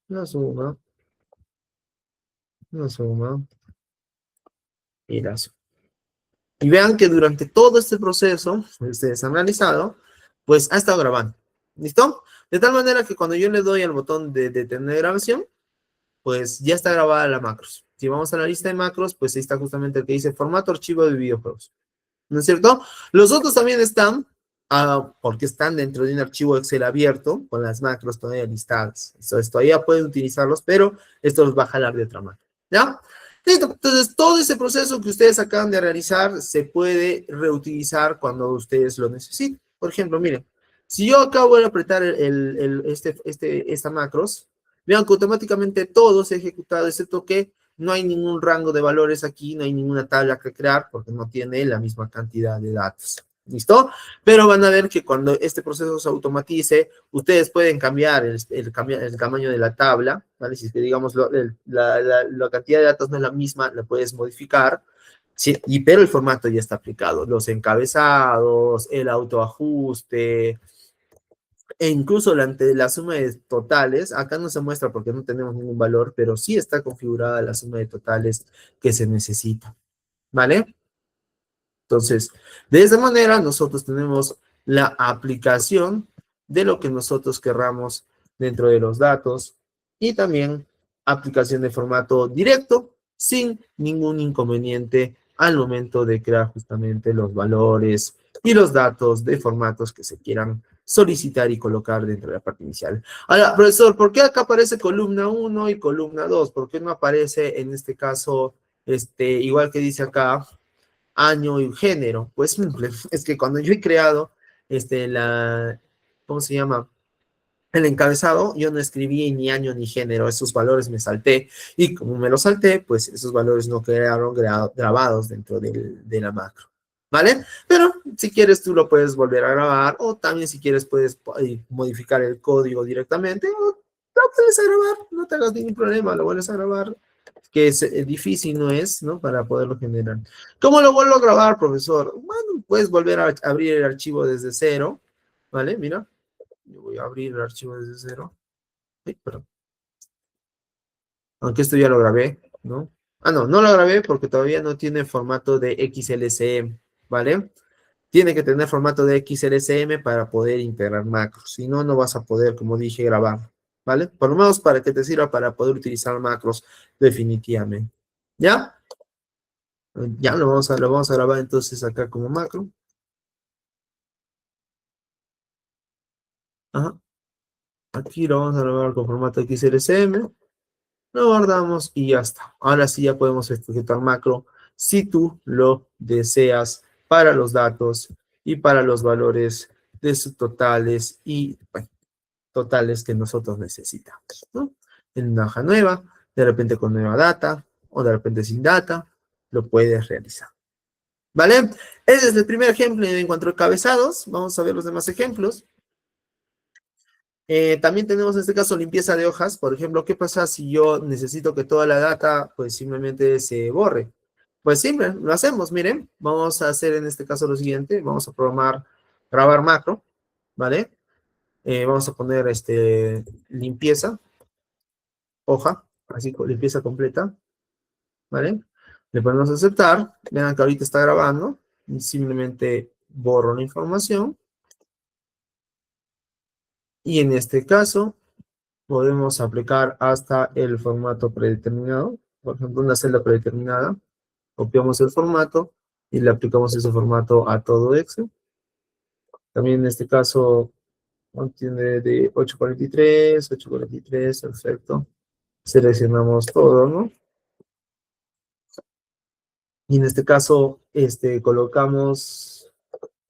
la suma y la suma. Y vean que durante todo este proceso, ustedes han analizado, pues ha estado grabando. ¿Listo? De tal manera que cuando yo le doy al botón de detener grabación, pues ya está grabada la macros. Si vamos a la lista de macros, pues ahí está justamente el que dice formato archivo de videojuegos. ¿No es cierto? Los otros también están, porque están dentro de un archivo Excel abierto, con las macros todavía listadas. Entonces todavía pueden utilizarlos, pero esto los va a jalar de otra manera. ¿Ya? Listo. Entonces, todo ese proceso que ustedes acaban de realizar se puede reutilizar cuando ustedes lo necesiten. Por ejemplo, miren, si yo acabo de apretar esta macros, vean que automáticamente todo se ha ejecutado, excepto que no hay ningún rango de valores aquí, no hay ninguna tabla que crear porque no tiene la misma cantidad de datos. ¿Listo? Pero van a ver que cuando este proceso se automatice, ustedes pueden cambiar el tamaño de la tabla, ¿vale? Si es que, digamos, la cantidad de datos no es la misma, la puedes modificar, ¿sí? Pero el formato ya está aplicado. Los encabezados, el autoajuste, e incluso la suma de totales, acá no se muestra porque no tenemos ningún valor, pero sí está configurada la suma de totales que se necesita, ¿vale? Entonces, de esa manera nosotros tenemos la aplicación de lo que nosotros querramos dentro de los datos y también aplicación de formato directo sin ningún inconveniente al momento de crear justamente los valores y los datos de formatos que se quieran solicitar y colocar dentro de la parte inicial. Ahora, profesor, ¿por qué acá aparece columna 1 y columna 2? ¿Por qué no aparece en este caso, igual que dice acá, año y género? Pues simple, es que cuando yo he creado ¿cómo se llama? El encabezado, yo no escribí ni año ni género, esos valores me salté, y como me los salté, pues esos valores no quedaron grabados dentro de la macro, ¿vale? Pero si quieres tú lo puedes volver a grabar, o también si quieres puedes modificar el código directamente, o lo puedes a grabar, no te hagas ningún problema, lo vuelves a grabar, que es difícil, ¿no es? ¿No? Para poderlo generar. ¿Cómo lo vuelvo a grabar, profesor? Bueno, puedes volver a abrir el archivo desde cero, ¿vale? Mira, yo voy a abrir el archivo desde cero. Ay, perdón. Aunque esto ya lo grabé, ¿no? No, no lo grabé porque todavía no tiene formato de XLCM, ¿vale? tiene que tener formato de XLSM para poder integrar macros. Si no, no vas a poder, como dije, grabar. ¿Vale? Por lo menos para que te sirva para poder utilizar macros definitivamente. ¿Ya? Ya lo vamos a grabar entonces acá como macro. Ajá. Aquí lo vamos a grabar con formato XLSM. Lo guardamos y ya está. Ahora sí ya podemos ejecutar macro si tú lo deseas para los datos y para los valores de sus totales y bueno, totales que nosotros necesitamos, ¿no? En una hoja nueva, de repente con nueva data o de repente sin data, lo puedes realizar. ¿Vale? Ese es el primer ejemplo en cuanto a cabezados. Vamos a ver los demás ejemplos. También tenemos en este caso limpieza de hojas. Por ejemplo, ¿qué pasa si yo necesito que toda la data pues simplemente se borre? Pues simple, lo hacemos, miren. Vamos a hacer en este caso lo siguiente. Vamos a programar, grabar macro, ¿vale? Vamos a poner limpieza, hoja, así limpieza completa, ¿vale? Le ponemos a aceptar. Vean que ahorita está grabando. Y simplemente borro la información. Y en este caso podemos aplicar hasta el formato predeterminado. Por ejemplo, una celda predeterminada. Copiamos el formato y le aplicamos ese formato a todo Excel. También en este caso contiene de 843, 843, perfecto. Seleccionamos todo, ¿no? Y en este caso, colocamos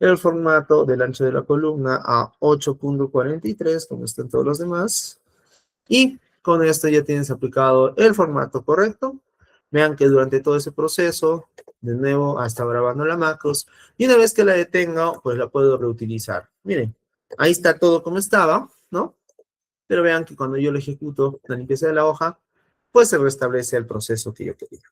el formato del ancho de la columna a 8.43, como están todos los demás. Y con esto ya tienes aplicado el formato correcto. Vean que durante todo ese proceso, de nuevo, hasta grabando la macros, y una vez que la detenga, pues la puedo reutilizar. Miren, ahí está todo como estaba, ¿no? Pero vean que cuando yo lo ejecuto, la limpieza de la hoja, pues se restablece el proceso que yo quería.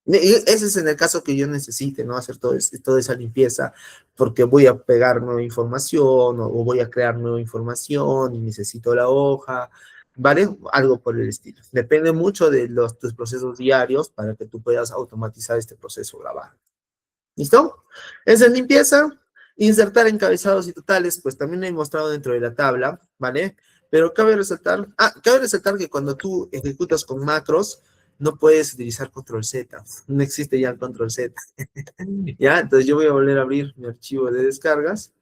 Ese es en el caso que yo necesite, ¿no? Hacer toda esa limpieza, porque voy a pegar nueva información o voy a crear nueva información y necesito la hoja, ¿vale? Algo por el estilo. Depende mucho de tus procesos diarios para que tú puedas automatizar este proceso grabar. ¿Listo? Esa es limpieza. Insertar encabezados y totales, pues también lo he mostrado dentro de la tabla, ¿vale? Pero cabe resaltar que cuando tú ejecutas con macros, no puedes utilizar control Z. No existe ya el control Z. ¿Ya? Entonces yo voy a volver a abrir mi archivo de descargas.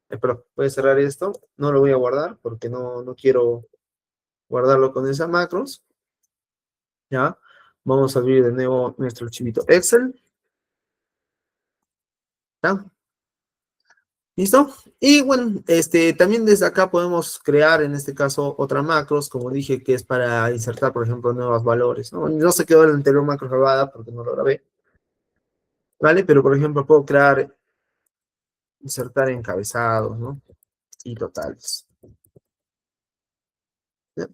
Pero voy a cerrar esto. No lo voy a guardar porque no quiero guardarlo con esas macros. ¿Ya? Vamos a abrir de nuevo nuestro archivito Excel. ¿Ya? ¿Listo? Y bueno, también desde acá podemos crear en este caso otra macros, como dije, que es para insertar, por ejemplo, nuevos valores, ¿no? No se quedó en la anterior macro grabada porque no lo grabé, ¿vale? Pero, por ejemplo, puedo crear, insertar encabezados, ¿no? Y totales. ¿Ya?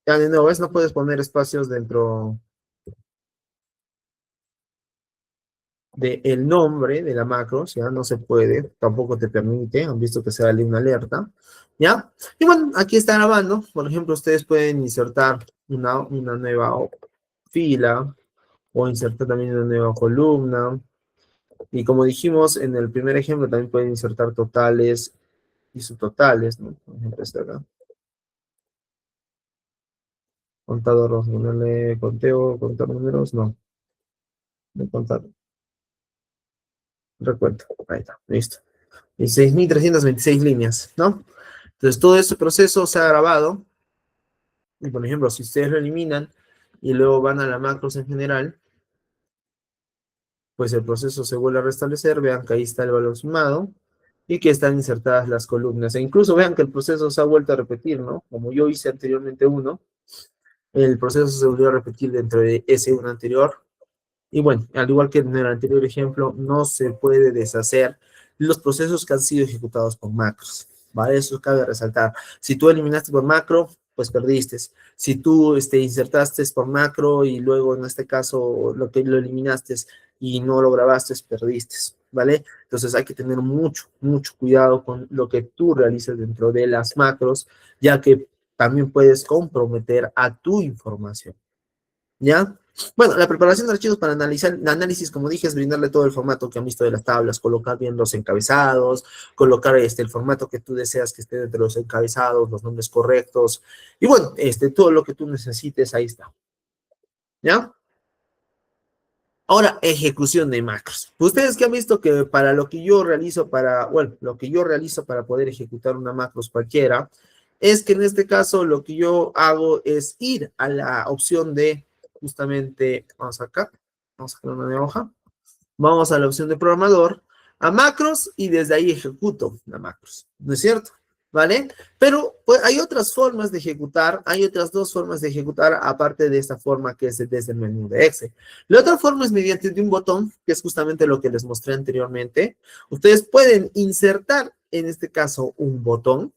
Ya de nuevo, ¿ves? No puedes poner espacios dentro del nombre de la macro, ¿ya? No se puede, tampoco te permite, han visto que sale una alerta, ¿ya? Y bueno, aquí está grabando, por ejemplo, ustedes pueden insertar una nueva fila o insertar también una nueva columna, y como dijimos en el primer ejemplo, también pueden insertar totales y subtotales, ¿no? Por ejemplo, este acá. Contador, vamos a ponerle conteo, contar números, no, no contar, recuento, ahí está, listo. Y 6.326 líneas, ¿no? Entonces, todo este proceso se ha grabado. Y, por ejemplo, si ustedes lo eliminan y luego van a la macros en general, pues el proceso se vuelve a restablecer. Vean que ahí está el valor sumado y que están insertadas las columnas. E incluso vean que el proceso se ha vuelto a repetir, ¿no? Como yo hice anteriormente uno, el proceso se volvió a repetir dentro de ese uno anterior. Y bueno, al igual que en el anterior ejemplo, no se puede deshacer los procesos que han sido ejecutados por macros, ¿vale? Eso cabe resaltar. Si tú eliminaste por macro, pues perdiste. Si tú insertaste por macro y luego en este caso lo eliminaste y no lo grabaste, perdiste, ¿vale? Entonces hay que tener mucho, mucho cuidado con lo que tú realices dentro de las macros, ya que también puedes comprometer a tu información, ¿ya? Bueno, la preparación de archivos para analizar, análisis, como dije, es brindarle todo el formato que han visto de las tablas, colocar bien los encabezados, colocar el formato que tú deseas que esté entre los encabezados, los nombres correctos, y bueno, todo lo que tú necesites, ahí está. ¿Ya? Ahora, ejecución de macros. Ustedes que han visto que para lo que yo realizo bueno, lo que yo realizo para poder ejecutar una macros cualquiera, es que en este caso lo que yo hago es ir a la opción de, justamente, vamos acá, vamos a crear una nueva hoja, vamos a la opción de programador, a macros, y desde ahí ejecuto la macros, ¿no es cierto? ¿Vale? Pero pues, hay otras formas de ejecutar, hay otras dos formas de ejecutar, aparte de esta forma que es desde el menú de Excel. La otra forma es mediante de un botón, que es justamente lo que les mostré anteriormente. Ustedes pueden insertar, en este caso, un botón,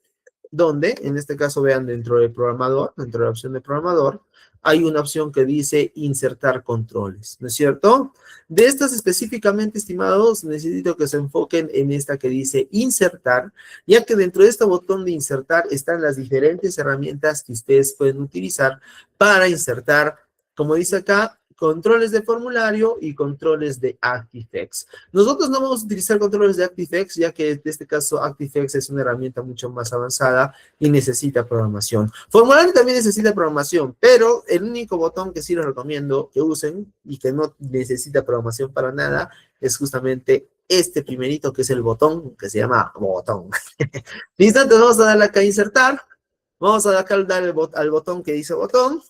donde, en este caso, vean dentro del programador, dentro de la opción de programador, hay una opción que dice insertar controles, ¿no es cierto? De estas específicamente, estimados, necesito que se enfoquen en esta que dice insertar, ya que dentro de este botón de insertar están las diferentes herramientas que ustedes pueden utilizar para insertar, como dice acá, controles de formulario y controles de ActiveX. Nosotros no vamos a utilizar controles de ActiveX, ya que en este caso ActiveX es una herramienta mucho más avanzada y necesita programación. Formulario también necesita programación, pero el único botón que sí les recomiendo que usen y que no necesita programación para nada es justamente este primerito, que es el botón, que se llama botón. Listo, entonces vamos a darle acá a insertar. Vamos a acá dar al botón que dice botón.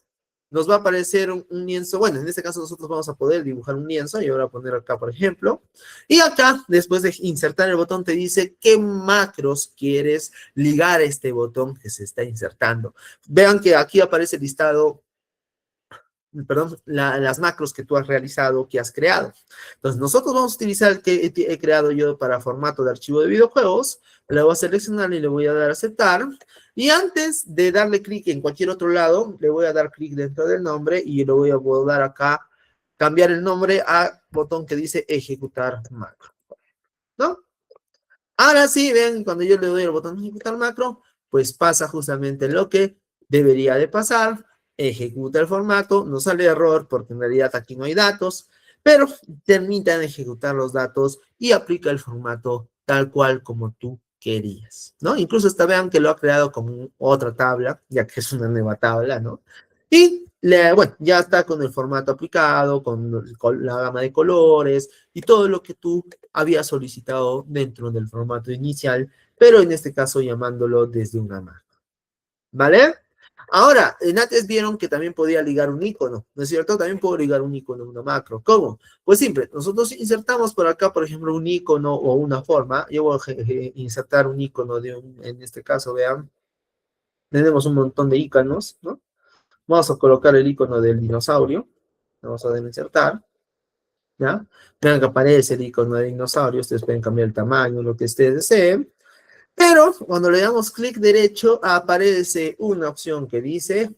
Nos va a aparecer un lienzo. Bueno, en este caso nosotros vamos a poder dibujar un lienzo. Yo voy a poner acá, por ejemplo. Y acá, después de insertar el botón, te dice qué macros quieres ligar a este botón que se está insertando. Vean que aquí aparece listado, perdón, las macros que tú has realizado, que has creado. Entonces, nosotros vamos a utilizar el que he creado yo para formato de archivo de videojuegos. Le voy a seleccionar y le voy a dar a aceptar. Y antes de darle clic en cualquier otro lado, le voy a dar clic dentro del nombre y le voy a dar acá, cambiar el nombre a botón que dice ejecutar macro, ¿no? Ahora sí, ven, cuando yo le doy el botón de ejecutar macro, pues pasa justamente lo que debería de pasar, ejecuta el formato, no sale error porque en realidad aquí no hay datos, pero termina de ejecutar los datos y aplica el formato tal cual como tú querías, ¿no? Incluso hasta vean que lo ha creado como otra tabla, ya que es una nueva tabla, ¿no? Y, bueno, ya está con el formato aplicado, con la gama de colores y todo lo que tú habías solicitado dentro del formato inicial, pero en este caso llamándolo desde una macro, ¿vale? Ahora, en antes vieron que también podía ligar un icono, ¿no es cierto? También puedo ligar un icono en una macro. ¿Cómo? Pues simple, nosotros insertamos por acá, por ejemplo, un icono o una forma. Yo voy a insertar un icono en este caso, vean, tenemos un montón de iconos, ¿no? Vamos a colocar el icono del dinosaurio. Vamos a dar insertar, ¿ya? Vean que aparece el icono del dinosaurio. Ustedes pueden cambiar el tamaño, lo que ustedes deseen. Pero cuando le damos clic derecho, aparece una opción que dice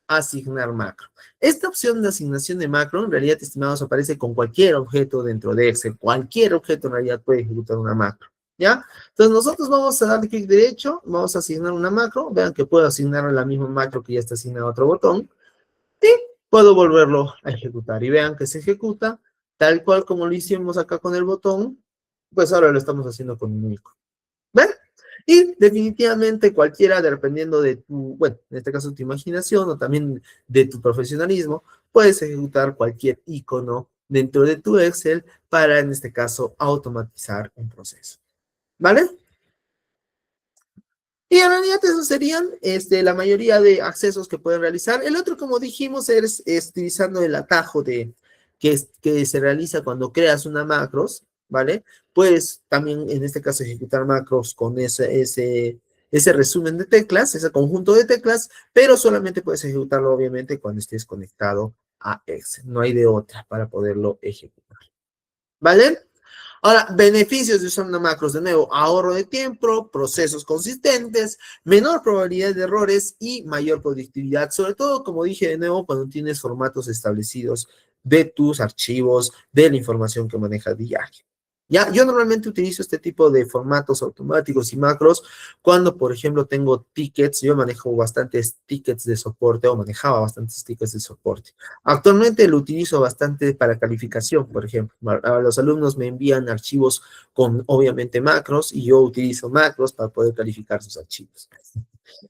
asignar macro. Esta opción de asignación de macro, en realidad, estimados, aparece con cualquier objeto dentro de Excel. Cualquier objeto en realidad puede ejecutar una macro, ¿ya? Entonces nosotros vamos a darle clic derecho, vamos a asignar una macro. Vean que puedo asignar la misma macro que ya está asignada a otro botón. Y puedo volverlo a ejecutar. Y vean que se ejecuta tal cual como lo hicimos acá con el botón, pues ahora lo estamos haciendo con un icono. ¿Ven? Y definitivamente cualquiera, dependiendo de tu, bueno, en este caso tu imaginación o también de tu profesionalismo, puedes ejecutar cualquier icono dentro de tu Excel para, en este caso, automatizar un proceso. ¿Vale? Y en realidad esos serían la mayoría de accesos que pueden realizar. El otro, como dijimos, es utilizando el atajo que se realiza cuando creas una macros, ¿vale? Puedes también, en este caso, ejecutar macros con ese resumen de teclas, ese conjunto de teclas, pero solamente puedes ejecutarlo, obviamente, cuando estés conectado a Excel. No hay de otra para poderlo ejecutar. ¿Vale? Ahora, beneficios de usar una macros, de nuevo, ahorro de tiempo, procesos consistentes, menor probabilidad de errores y mayor productividad, sobre todo, como dije de nuevo, cuando tienes formatos establecidos de tus archivos, de la información que manejas diario. Ya, yo normalmente utilizo este tipo de formatos automáticos y macros cuando, por ejemplo, tengo tickets. Yo manejo bastantes tickets de soporte o manejaba bastantes tickets de soporte. Actualmente lo utilizo bastante para calificación, por ejemplo. Los alumnos me envían archivos con, obviamente, macros y yo utilizo macros para poder calificar sus archivos.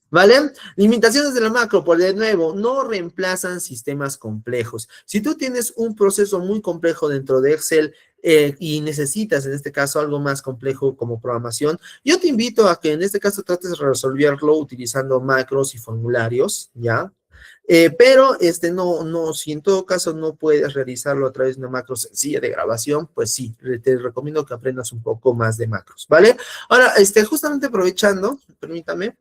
¿Vale? Limitaciones de la macro, por de nuevo, no reemplazan sistemas complejos. Si tú tienes un proceso muy complejo dentro de Excel y necesitas, en este caso, algo más complejo como programación, yo te invito a que en este caso trates de resolverlo utilizando macros y formularios, ¿ya? Pero si en todo caso no puedes realizarlo a través de una macro sencilla de grabación, pues sí, te recomiendo que aprendas un poco más de macros, ¿vale? Ahora, justamente aprovechando, permítame,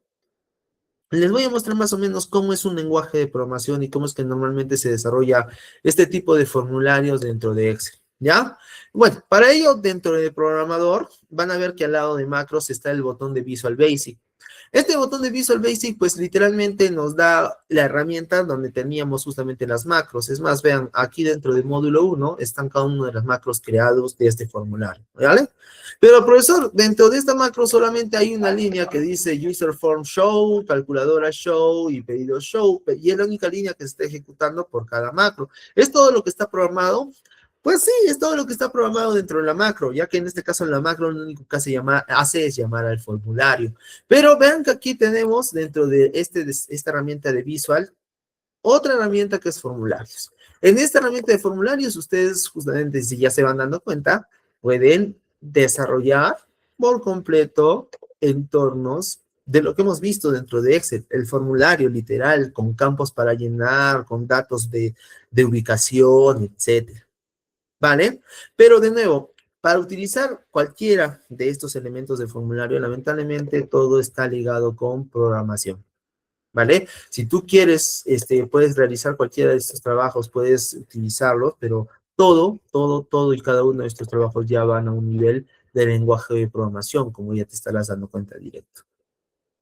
les voy a mostrar más o menos cómo es un lenguaje de programación y cómo es que normalmente se desarrolla este tipo de formularios dentro de Excel, ¿ya? Bueno, para ello, dentro de programador, van a ver que al lado de macros está el botón de Visual Basic. Este botón de Visual Basic, pues literalmente nos da la herramienta donde teníamos justamente las macros. Es más, vean, aquí dentro del módulo 1 están cada una de las macros creados de este formulario, ¿vale? Pero, profesor, dentro de esta macro solamente hay una línea que dice user form show, calculadora show y pedido show, y es la única línea que se está ejecutando por cada macro. ¿Es todo lo que está programado? Pues sí, es todo lo que está programado dentro de la macro, ya que en este caso en la macro lo único que hace es llamar al formulario. Pero vean que aquí tenemos dentro de esta herramienta de Visual otra herramienta que es formularios. En esta herramienta de formularios, ustedes justamente, si ya se van dando cuenta, pueden desarrollar por completo entornos de lo que hemos visto dentro de Excel, el formulario literal, con campos para llenar, con datos de ubicación, etcétera. ¿Vale? Pero de nuevo, para utilizar cualquiera de estos elementos del formulario, lamentablemente todo está ligado con programación. ¿Vale? Si tú quieres, puedes realizar cualquiera de estos trabajos, puedes utilizarlos, pero todo y cada uno de estos trabajos ya van a un nivel de lenguaje de programación, como ya te estarás dando cuenta directo.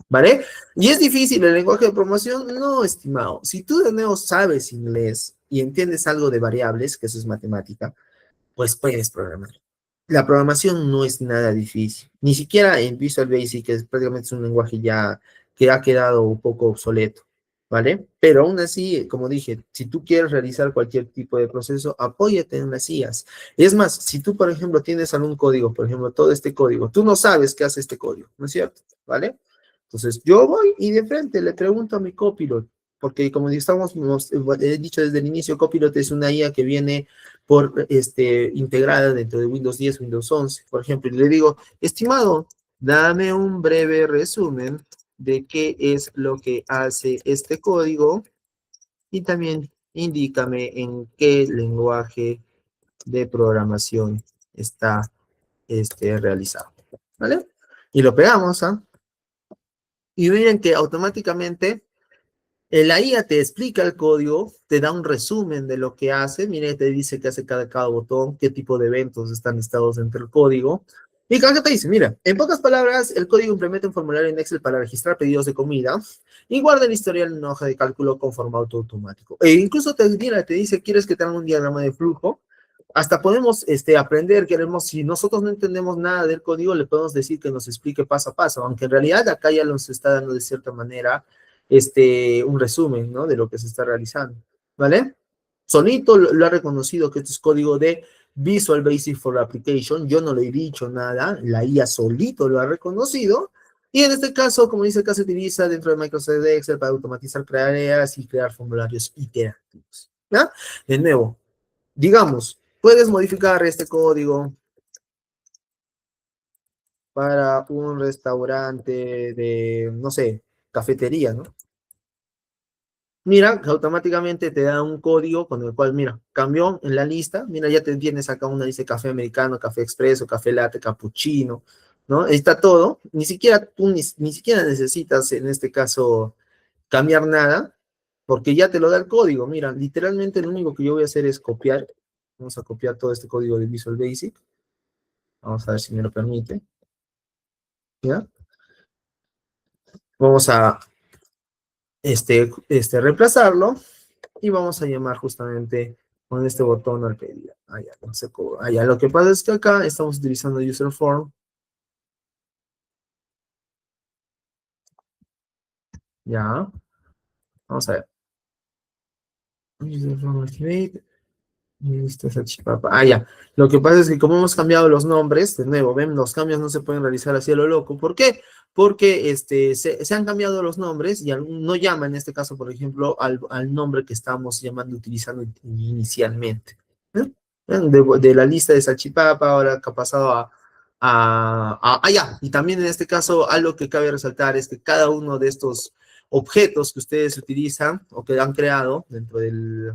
¿Vale? ¿Y es difícil el lenguaje de programación? No, estimado. Si tú de nuevo sabes inglés y entiendes algo de variables, que eso es matemática, pues puedes programar. La programación no es nada difícil, ni siquiera en Visual Basic, que es prácticamente un lenguaje ya que ha quedado un poco obsoleto, ¿vale? Pero aún así, como dije, si tú quieres realizar cualquier tipo de proceso, apóyate en las IAs. Es más, si tú, por ejemplo, tienes algún código, por ejemplo, todo este código, tú no sabes qué hace este código, ¿no es cierto? ¿Vale? Entonces, yo voy y de frente le pregunto a mi copilot, porque como he dicho desde el inicio, Copilot es una IA que viene integrada dentro de Windows 10, Windows 11, por ejemplo, y le digo, estimado, dame un breve resumen de qué es lo que hace este código y también indícame en qué lenguaje de programación está realizado, ¿vale? Y lo pegamos, ¿ah? Y miren que automáticamente la IA te explica el código, te da un resumen de lo que hace, mire, te dice qué hace cada botón, qué tipo de eventos están listados dentro del código. Y cada que te dice, mira, en pocas palabras, el código implementa un formulario en Excel para registrar pedidos de comida y guarda el historial en una hoja de cálculo con formato automático. E incluso te dice, ¿quieres que te haga un diagrama de flujo? Hasta podemos aprender, si nosotros no entendemos nada del código, le podemos decir que nos explique paso a paso, aunque en realidad acá ya nos está dando de cierta manera un resumen, ¿no? De lo que se está realizando, ¿vale? Solito lo ha reconocido que este es código de Visual Basic for Application, yo no le he dicho nada, la IA solito lo ha reconocido, y en este caso, como dice acá, se utiliza dentro de Microsoft Excel para automatizar tareas y crear formularios iterativos, ¿ya? De nuevo, digamos, puedes modificar este código para un restaurante de, no sé, cafetería, ¿no? Mira, que automáticamente te da un código con el cual, mira, cambió en la lista, mira, ya te tienes acá una lista de café americano, café expreso, café latte, cappuccino, ¿no? Ahí está todo, ni siquiera tú ni siquiera necesitas en este caso cambiar nada, porque ya te lo da el código, mira, literalmente lo único que yo voy a hacer es copiar, vamos a copiar todo este código de Visual Basic, vamos a ver si me lo permite, ¿ya? Vamos a reemplazarlo y vamos a llamar justamente con este botón al pedir. Ya, no sé cómo. Ya, lo que pasa es que acá estamos utilizando user form. Ya, vamos a ver. User form activate. Listo, esa chipapa. Ya. Lo que pasa es que como hemos cambiado los nombres, de nuevo, ven, los cambios no se pueden realizar así a lo loco. ¿Por qué? Porque se han cambiado los nombres y no llama en este caso, por ejemplo, al nombre que estamos llamando, utilizando inicialmente. ¿Eh? De la lista de salchipapa, ahora que ha pasado ya. Y también en este caso, algo que cabe resaltar es que cada uno de estos objetos que ustedes utilizan o que han creado dentro del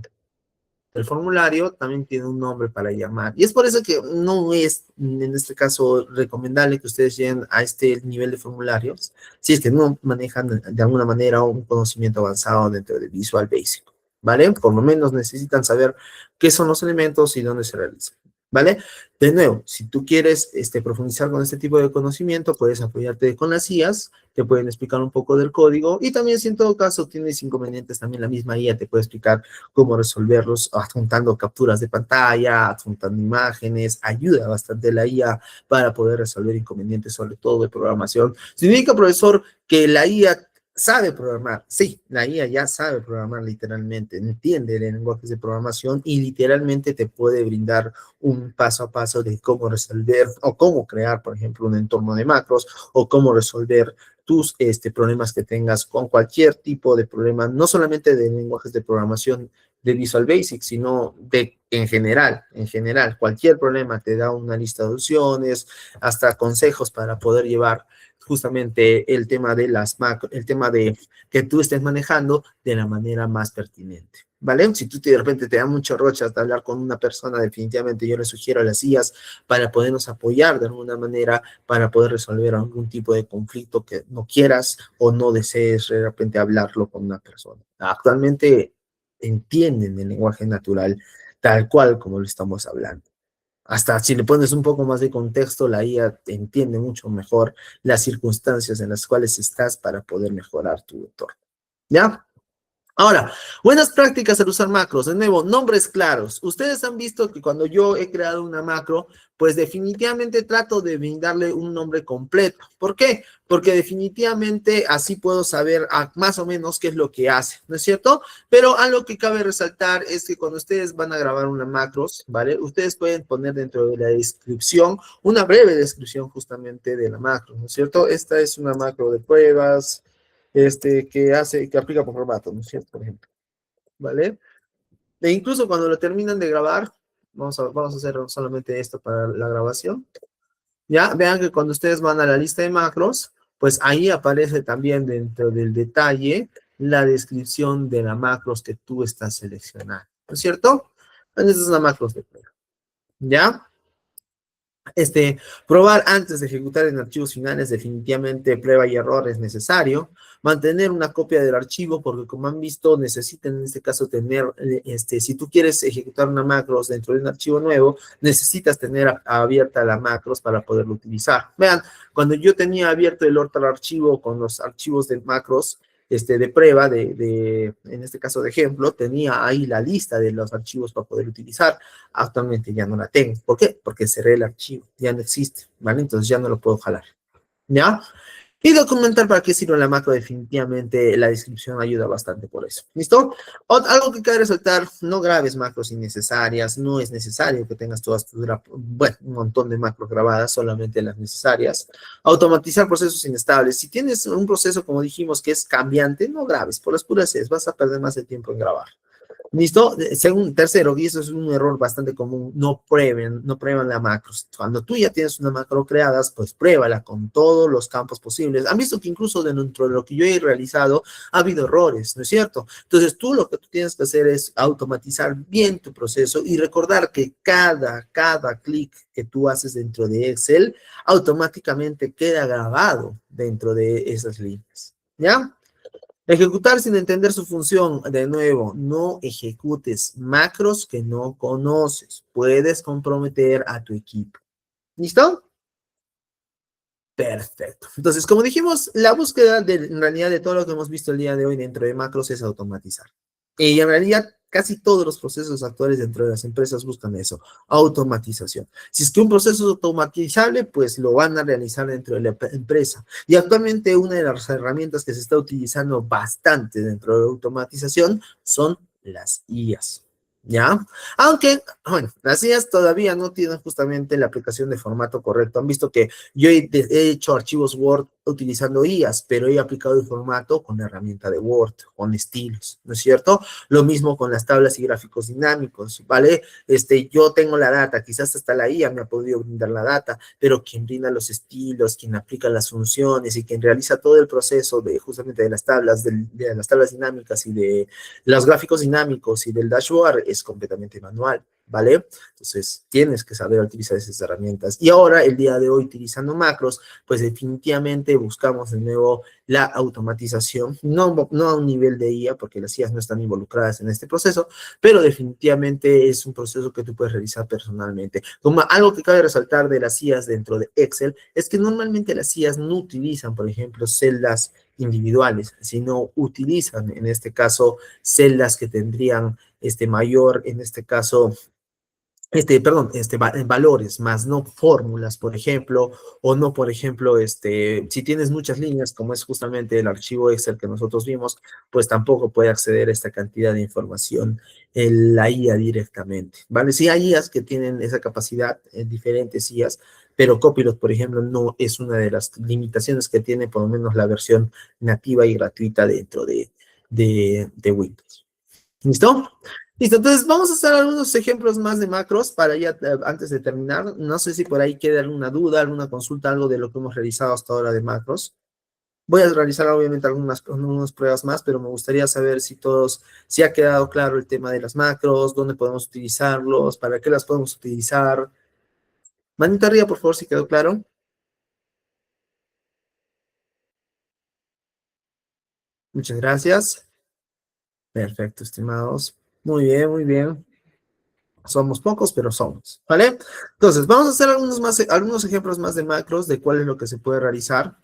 el formulario también tiene un nombre para llamar. Y es por eso que no es, en este caso, recomendable que ustedes lleguen a este nivel de formularios si es que no manejan de alguna manera un conocimiento avanzado dentro de Visual Basic. ¿Vale? Por lo menos necesitan saber qué son los elementos y dónde se realizan. ¿Vale? De nuevo, si tú quieres profundizar con este tipo de conocimiento, puedes apoyarte con las IAs, te pueden explicar un poco del código y también si en todo caso tienes inconvenientes, también la misma IA te puede explicar cómo resolverlos adjuntando capturas de pantalla, adjuntando imágenes, ayuda bastante la IA para poder resolver inconvenientes, sobre todo de programación. Significa, profesor, que la IA sabe programar. Sí, la IA ya sabe programar literalmente, entiende de lenguajes de programación y literalmente te puede brindar un paso a paso de cómo resolver o cómo crear, por ejemplo, un entorno de macros o cómo resolver tus problemas que tengas con cualquier tipo de problema, no solamente de lenguajes de programación de Visual Basic, sino en general, cualquier problema te da una lista de opciones, hasta consejos para poder llevar justamente el tema de las macro, el tema de que tú estés manejando de la manera más pertinente. ¿Vale? Si tú de repente te da mucho roche hasta hablar con una persona, definitivamente yo le sugiero a las IAs para podernos apoyar de alguna manera, para poder resolver algún tipo de conflicto que no quieras o no desees de repente hablarlo con una persona. Actualmente entienden el lenguaje natural tal cual como lo estamos hablando. Hasta si le pones un poco más de contexto, la IA entiende mucho mejor las circunstancias en las cuales estás para poder mejorar tu entorno. ¿Ya? Ahora, buenas prácticas al usar macros. De nuevo, nombres claros. Ustedes han visto que cuando yo he creado una macro, pues definitivamente trato de brindarle un nombre completo. ¿Por qué? Porque definitivamente así puedo saber más o menos qué es lo que hace, ¿no es cierto? Pero algo que cabe resaltar es que cuando ustedes van a grabar una macros, ¿vale? Ustedes pueden poner dentro de la descripción una breve descripción justamente de la macro, ¿no es cierto? Esta es una macro de pruebas, que aplica por formato, ¿no es cierto? Por ejemplo, ¿vale? E incluso cuando lo terminan de grabar, vamos a hacer solamente esto para la grabación, ya, vean que cuando ustedes van a la lista de macros, pues ahí aparece también dentro del detalle la descripción de la macros que tú estás seleccionando, ¿no es cierto? Entonces, esta es una macros de prueba, ¿ya? Probar antes de ejecutar en archivos finales, definitivamente prueba y error es necesario. Mantener una copia del archivo, porque como han visto, necesitan en este caso tener, si tú quieres ejecutar una macros dentro de un archivo nuevo, necesitas tener abierta la macros para poderlo utilizar. Vean, cuando yo tenía abierto el otro archivo con los archivos de macros, de prueba, en este caso de ejemplo, tenía ahí la lista de los archivos para poder utilizar. Actualmente ya no la tengo. ¿Por qué? Porque cerré el archivo, ya no existe, ¿vale? Entonces ya no lo puedo jalar, ¿ya? Y documentar para qué sirve la macro, definitivamente la descripción ayuda bastante por eso. ¿Listo? Algo que cabe resaltar, no grabes macros innecesarias, no es necesario que tengas todas tus, bueno, un montón de macros grabadas, solamente las necesarias. Automatizar procesos inestables. Si tienes un proceso, como dijimos, que es cambiante, no grabes, por las puras es, vas a perder más de tiempo en grabar. ¿Listo? Según tercero, y eso es un error bastante común, no prueben la macros. Cuando tú ya tienes una macro creada, pues pruébala con todos los campos posibles. Han visto que incluso dentro de lo que yo he realizado ha habido errores, ¿no es cierto? Entonces tú lo que tú tienes que hacer es automatizar bien tu proceso y recordar que cada clic que tú haces dentro de Excel automáticamente queda grabado dentro de esas líneas, ¿ya? Ejecutar sin entender su función. De nuevo, no ejecutes macros que no conoces. Puedes comprometer a tu equipo. ¿Listo? Perfecto. Entonces, como dijimos, la búsqueda en realidad de todo lo que hemos visto el día de hoy dentro de macros es automatizar. Y en realidad casi todos los procesos actuales dentro de las empresas buscan eso, automatización. Si es que un proceso es automatizable, pues lo van a realizar dentro de la empresa. Y actualmente una de las herramientas que se está utilizando bastante dentro de la automatización son las IAs. ¿Ya? Aunque, bueno, las IAs todavía no tienen justamente la aplicación de formato correcto. Han visto que yo he hecho archivos Word utilizando IAs, pero he aplicado el formato con la herramienta de Word, con estilos, ¿no es cierto? Lo mismo con las tablas y gráficos dinámicos, ¿vale? Yo tengo la data, quizás hasta la IA me ha podido brindar la data, pero quien brinda los estilos, quien aplica las funciones y quien realiza todo el proceso de justamente de las tablas, de las tablas dinámicas y de los gráficos dinámicos y del dashboard es completamente manual, ¿vale? Entonces, tienes que saber utilizar esas herramientas. Y ahora, el día de hoy, utilizando macros, pues definitivamente buscamos de nuevo la automatización, no a un nivel de IA, porque las IAs no están involucradas en este proceso, pero definitivamente es un proceso que tú puedes realizar personalmente. Como algo que cabe resaltar de las IAs dentro de Excel, es que normalmente las IAs no utilizan, por ejemplo, celdas individuales, sino utilizan, en este caso, celdas que tendrían mayor, en este caso, perdón, valores, más no fórmulas, por ejemplo, o no, por ejemplo, si tienes muchas líneas, como es justamente el archivo Excel que nosotros vimos, pues tampoco puede acceder a esta cantidad de información en la IA directamente, ¿vale? Sí hay IAs que tienen esa capacidad, diferentes IAs, pero Copilot, por ejemplo, no es una de las limitaciones que tiene, por lo menos la versión nativa y gratuita dentro de Windows. ¿Listo? Listo, entonces vamos a hacer algunos ejemplos más de macros para ya, antes de terminar. No sé si por ahí queda alguna duda, alguna consulta, algo de lo que hemos realizado hasta ahora de macros. Voy a realizar obviamente algunas pruebas más, pero me gustaría saber si ha quedado claro el tema de las macros, dónde podemos utilizarlos, para qué las podemos utilizar. Manita arriba, por favor, si quedó claro. Muchas gracias. Perfecto, estimados. Muy bien, muy bien. Somos pocos, pero somos, ¿vale? Entonces, vamos a hacer algunos ejemplos más de macros de cuál es lo que se puede realizar.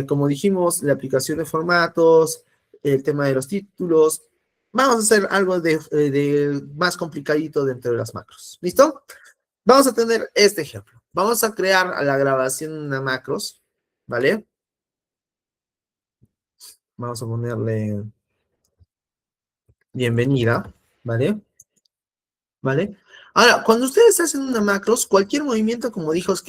Como dijimos, la aplicación de formatos, el tema de los títulos. Vamos a hacer algo de más complicadito dentro de las macros. ¿Listo? Vamos a tener este ejemplo. Vamos a crear la grabación de macros, ¿vale? Vamos a ponerle bienvenida, ¿vale? ¿Vale? Ahora, cuando ustedes hacen una macros, cualquier movimiento, como dijimos,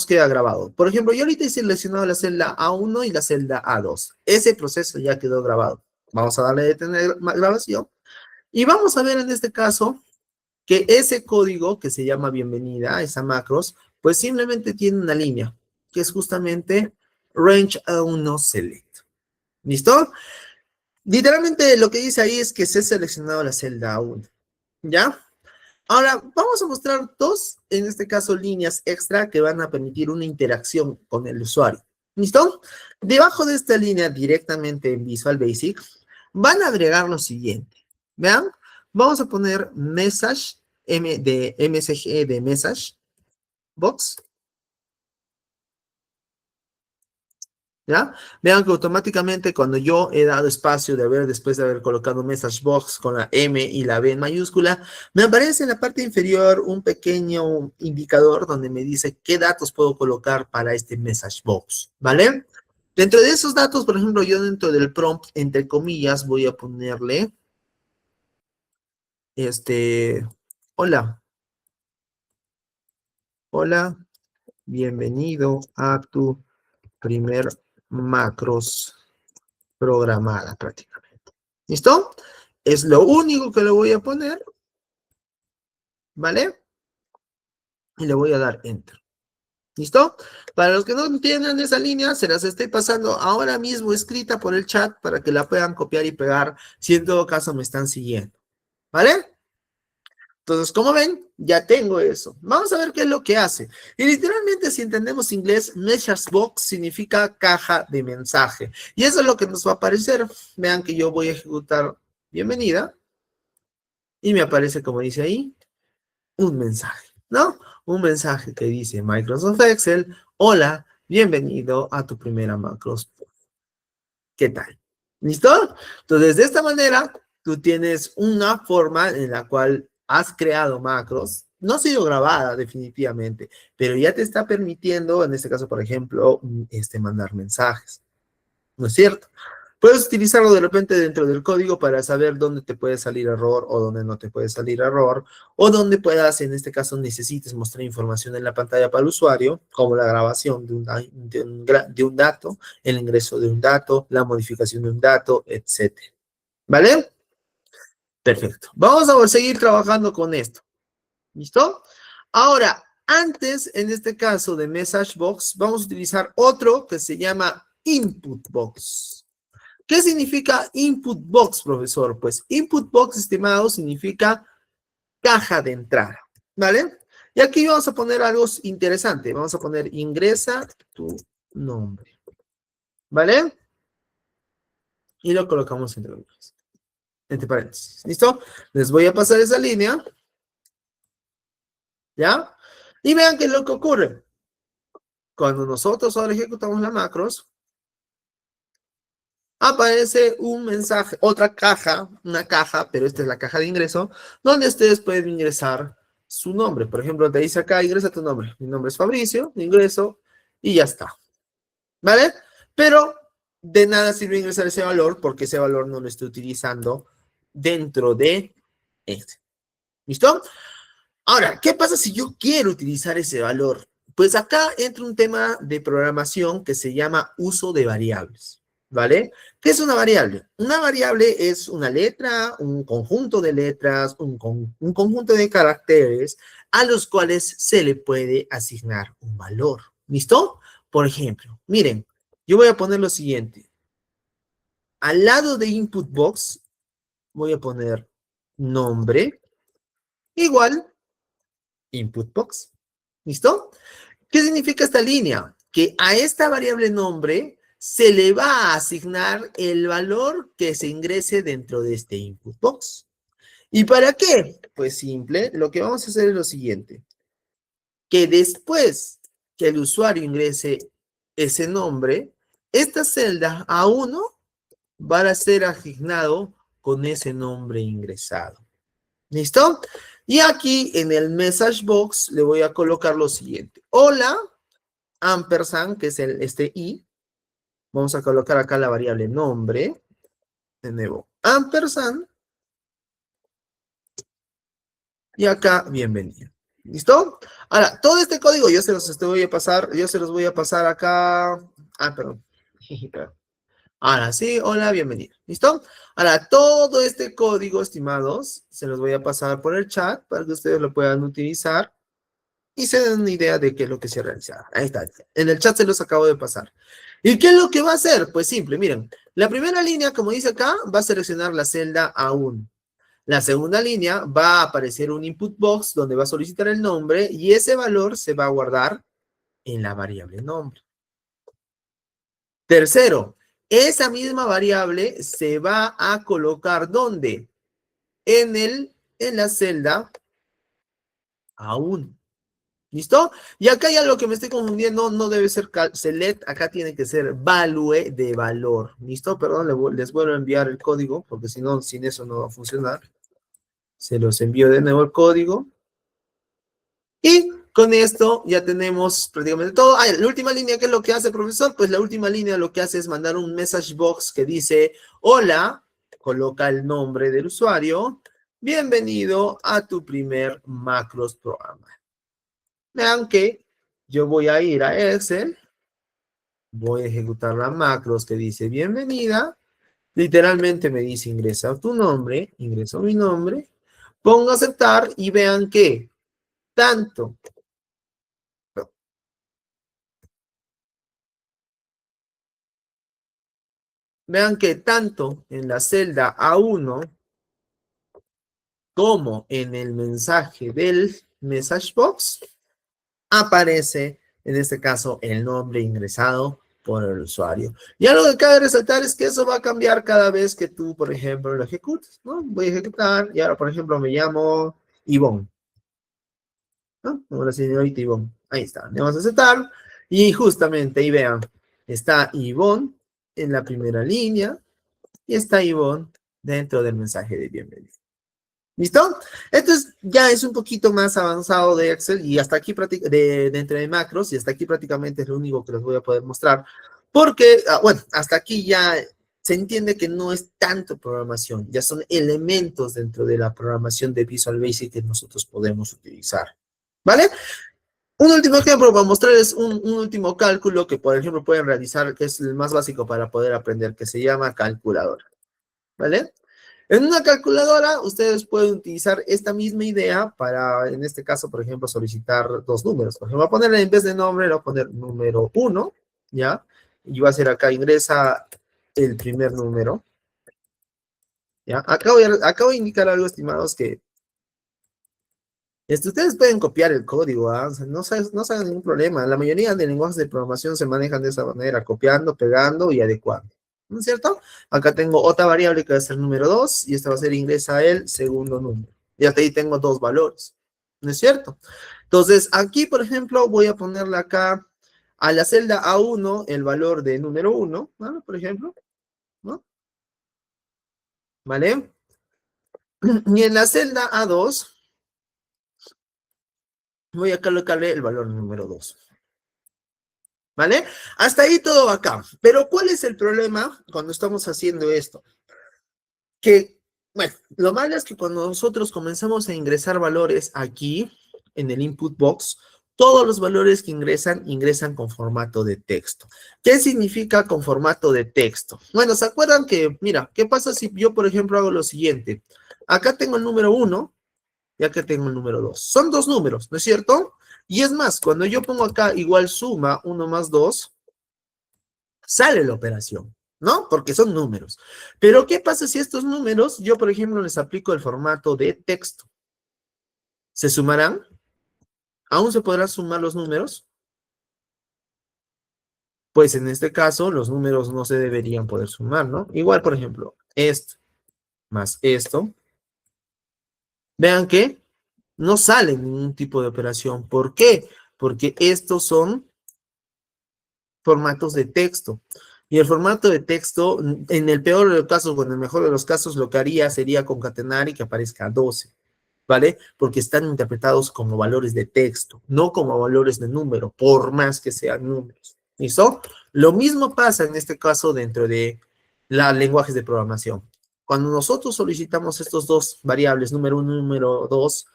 queda grabado. Por ejemplo, yo ahorita he seleccionado la celda A1 y la celda A2. Ese proceso ya quedó grabado. Vamos a darle a detener grabación. Y vamos a ver en este caso que ese código que se llama bienvenida, esa macros, pues simplemente tiene una línea, que es justamente range A1 select. ¿Listo? Literalmente lo que dice ahí es que se ha seleccionado la celda A1. ¿Ya? Ahora, vamos a mostrar dos, en este caso, líneas extra que van a permitir una interacción con el usuario. ¿Listo? Debajo de esta línea, directamente en Visual Basic, van a agregar lo siguiente. Vean, vamos a poner message, de MSG de message box. ¿Ya? Vean que automáticamente cuando yo he dado espacio después de haber colocado message box con la M y la B en mayúscula, me aparece en la parte inferior un pequeño indicador donde me dice qué datos puedo colocar para este message box, ¿vale? Dentro de esos datos, por ejemplo, yo dentro del prompt, entre comillas, voy a ponerle, hola, hola, bienvenido a tu primer macros programada prácticamente. ¿Listo? Es lo único que le voy a poner, ¿vale? Y le voy a dar Enter. ¿Listo? Para los que no entiendan esa línea, se las estoy pasando ahora mismo escrita por el chat para que la puedan copiar y pegar si en todo caso me están siguiendo. ¿Vale? Entonces, como ven, ya tengo eso. Vamos a ver qué es lo que hace. Y literalmente, si entendemos inglés, message box significa caja de mensaje. Y eso es lo que nos va a aparecer. Vean que yo voy a ejecutar bienvenida. Y me aparece, como dice ahí, un mensaje, ¿no? Un mensaje que dice Microsoft Excel, hola, bienvenido a tu primera macros. ¿Qué tal? ¿Listo? Entonces, de esta manera, tú tienes una forma en la cual has creado macros, no ha sido grabada definitivamente, pero ya te está permitiendo, en este caso, por ejemplo, mandar mensajes, ¿no es cierto? Puedes utilizarlo de repente dentro del código para saber dónde te puede salir error o dónde no te puede salir error, o dónde puedas, en este caso, necesites mostrar información en la pantalla para el usuario, como la grabación de un dato, el ingreso de un dato, la modificación de un dato, etcétera. ¿Vale? Perfecto. Vamos a seguir trabajando con esto. ¿Listo? Ahora, antes, en este caso de Message Box, vamos a utilizar otro que se llama Input Box. ¿Qué significa Input Box, profesor? Pues Input Box, estimado, significa caja de entrada, ¿vale? Y aquí vamos a poner algo interesante. Vamos a poner ingresa tu nombre, ¿vale? Y lo colocamos entre paréntesis. ¿Listo? Les voy a pasar esa línea, ¿ya? Y vean qué es lo que ocurre. Cuando nosotros ahora ejecutamos la macros, aparece un mensaje, otra caja, una caja, pero esta es la caja de ingreso, donde ustedes pueden ingresar su nombre. Por ejemplo, te dice acá, ingresa tu nombre. Mi nombre es Fabricio, ingreso y ya está. ¿Vale? Pero de nada sirve ingresar ese valor porque ese valor no lo estoy utilizando dentro de este. ¿Listo? Ahora, ¿qué pasa si yo quiero utilizar ese valor? Pues acá entra un tema de programación que se llama uso de variables, ¿vale? ¿Qué es una variable? Una variable es una letra, un conjunto de letras, un conjunto de caracteres a los cuales se le puede asignar un valor, ¿listo? Por ejemplo, miren, yo voy a poner lo siguiente. Al lado de input box voy a poner nombre igual input box. ¿Listo? ¿Qué significa esta línea? Que a esta variable nombre se le va a asignar el valor que se ingrese dentro de este input box. ¿Y para qué? Pues simple, lo que vamos a hacer es lo siguiente. Que después que el usuario ingrese ese nombre, esta celda A1 va a ser asignado con ese nombre ingresado. ¿Listo? Y aquí en el message box le voy a colocar lo siguiente. Hola, ampersand, que es este i. Vamos a colocar acá la variable nombre. De nuevo, ampersand. Y acá, bienvenido. ¿Listo? Ahora, todo este código yo se los voy a pasar, acá. Ah, perdón. Ahora sí, hola, bienvenido. ¿Listo? Ahora, todo este código, estimados, se los voy a pasar por el chat para que ustedes lo puedan utilizar y se den una idea de qué es lo que se realiza. Ahí está. En el chat se los acabo de pasar. ¿Y qué es lo que va a hacer? Pues simple, miren. La primera línea, como dice acá, va a seleccionar la celda A1. La segunda línea va a aparecer un input box donde va a solicitar el nombre y ese valor se va a guardar en la variable nombre. Tercero, esa misma variable se va a colocar ¿dónde? En la celda A1. ¿Listo? Y acá ya lo que me estoy confundiendo no debe ser select, acá tiene que ser value de valor. ¿Listo? Perdón, les vuelvo a enviar el código, porque si no, sin eso no va a funcionar. Se los envío de nuevo el código. Y con esto ya tenemos prácticamente todo. Ah, la última línea, ¿qué es lo que hace, profesor? Pues la última línea lo que hace es mandar un message box que dice, hola, coloca el nombre del usuario, bienvenido a tu primer macros programa. Vean que yo voy a ir a Excel, voy a ejecutar la macros que dice bienvenida, literalmente me dice ingresa tu nombre, ingreso mi nombre, pongo aceptar y vean que tanto, en la celda A1 como en el mensaje del message box aparece, en este caso, el nombre ingresado por el usuario. Y algo que cabe resaltar es que eso va a cambiar cada vez que tú, por ejemplo, lo ejecutes, ¿no? Voy a ejecutar y ahora, por ejemplo, me llamo Ivonne, ¿no? Como la señorita Ivonne. Ahí está. Le vamos a aceptar y justamente ahí vean, está Ivonne en la primera línea y está Ivonne dentro del mensaje de bienvenida. ¿Listo? Entonces ya es un poquito más avanzado de Excel y hasta aquí dentro de macros y hasta aquí prácticamente es lo único que les voy a poder mostrar porque, bueno, hasta aquí ya se entiende que no es tanto programación, ya son elementos dentro de la programación de Visual Basic que nosotros podemos utilizar. ¿Vale? Un último ejemplo para mostrarles un último cálculo que, por ejemplo, pueden realizar, que es el más básico para poder aprender, que se llama calculadora. ¿Vale? En una calculadora, ustedes pueden utilizar esta misma idea para, en este caso, por ejemplo, solicitar dos números. Por ejemplo, voy a ponerle en vez de nombre, le voy a poner número 1, ¿ya? Y va a ser acá, ingresa el primer número, ¿ya? Acá voy a indicar algo, estimados, que ustedes pueden copiar el código, ¿ah? O sea, no se hagan ningún problema. La mayoría de lenguajes de programación se manejan de esa manera, copiando, pegando y adecuando. ¿No es cierto? Acá tengo otra variable que va a ser número 2 y esta va a ser ingresa el segundo número. Y hasta ahí tengo dos valores. ¿No es cierto? Entonces, aquí, por ejemplo, voy a ponerle acá a la celda A1 el valor de número 1, ¿vale? Por ejemplo, ¿no? ¿Vale? Y en la celda A2 voy a colocarle el valor número 2. ¿Vale? Hasta ahí todo acá. Pero ¿cuál es el problema cuando estamos haciendo esto? Que, bueno, lo malo es que cuando nosotros comenzamos a ingresar valores aquí, en el input box, todos los valores que ingresan con formato de texto. ¿Qué significa con formato de texto? Bueno, ¿se acuerdan que, mira, qué pasa si yo, por ejemplo, hago lo siguiente? Acá tengo el número 1, y acá tengo el número 2. Son dos números, ¿no es cierto? Y es más, cuando yo pongo acá igual suma 1 más 2, sale la operación, ¿no? Porque son números. Pero, ¿qué pasa si estos números, yo, por ejemplo, les aplico el formato de texto? ¿Se sumarán? ¿Aún se podrán sumar los números? Pues en este caso, los números no se deberían poder sumar, ¿no? Igual, por ejemplo, esto más esto. Vean que no sale ningún tipo de operación. ¿Por qué? Porque estos son formatos de texto. Y el formato de texto, en el peor de los casos o en el mejor de los casos, lo que haría sería concatenar y que aparezca 12, ¿vale? Porque están interpretados como valores de texto, no como valores de número, por más que sean números. ¿Listo? Lo mismo pasa en este caso dentro de los lenguajes de programación. Cuando nosotros solicitamos estos dos variables, número 1 y número 2,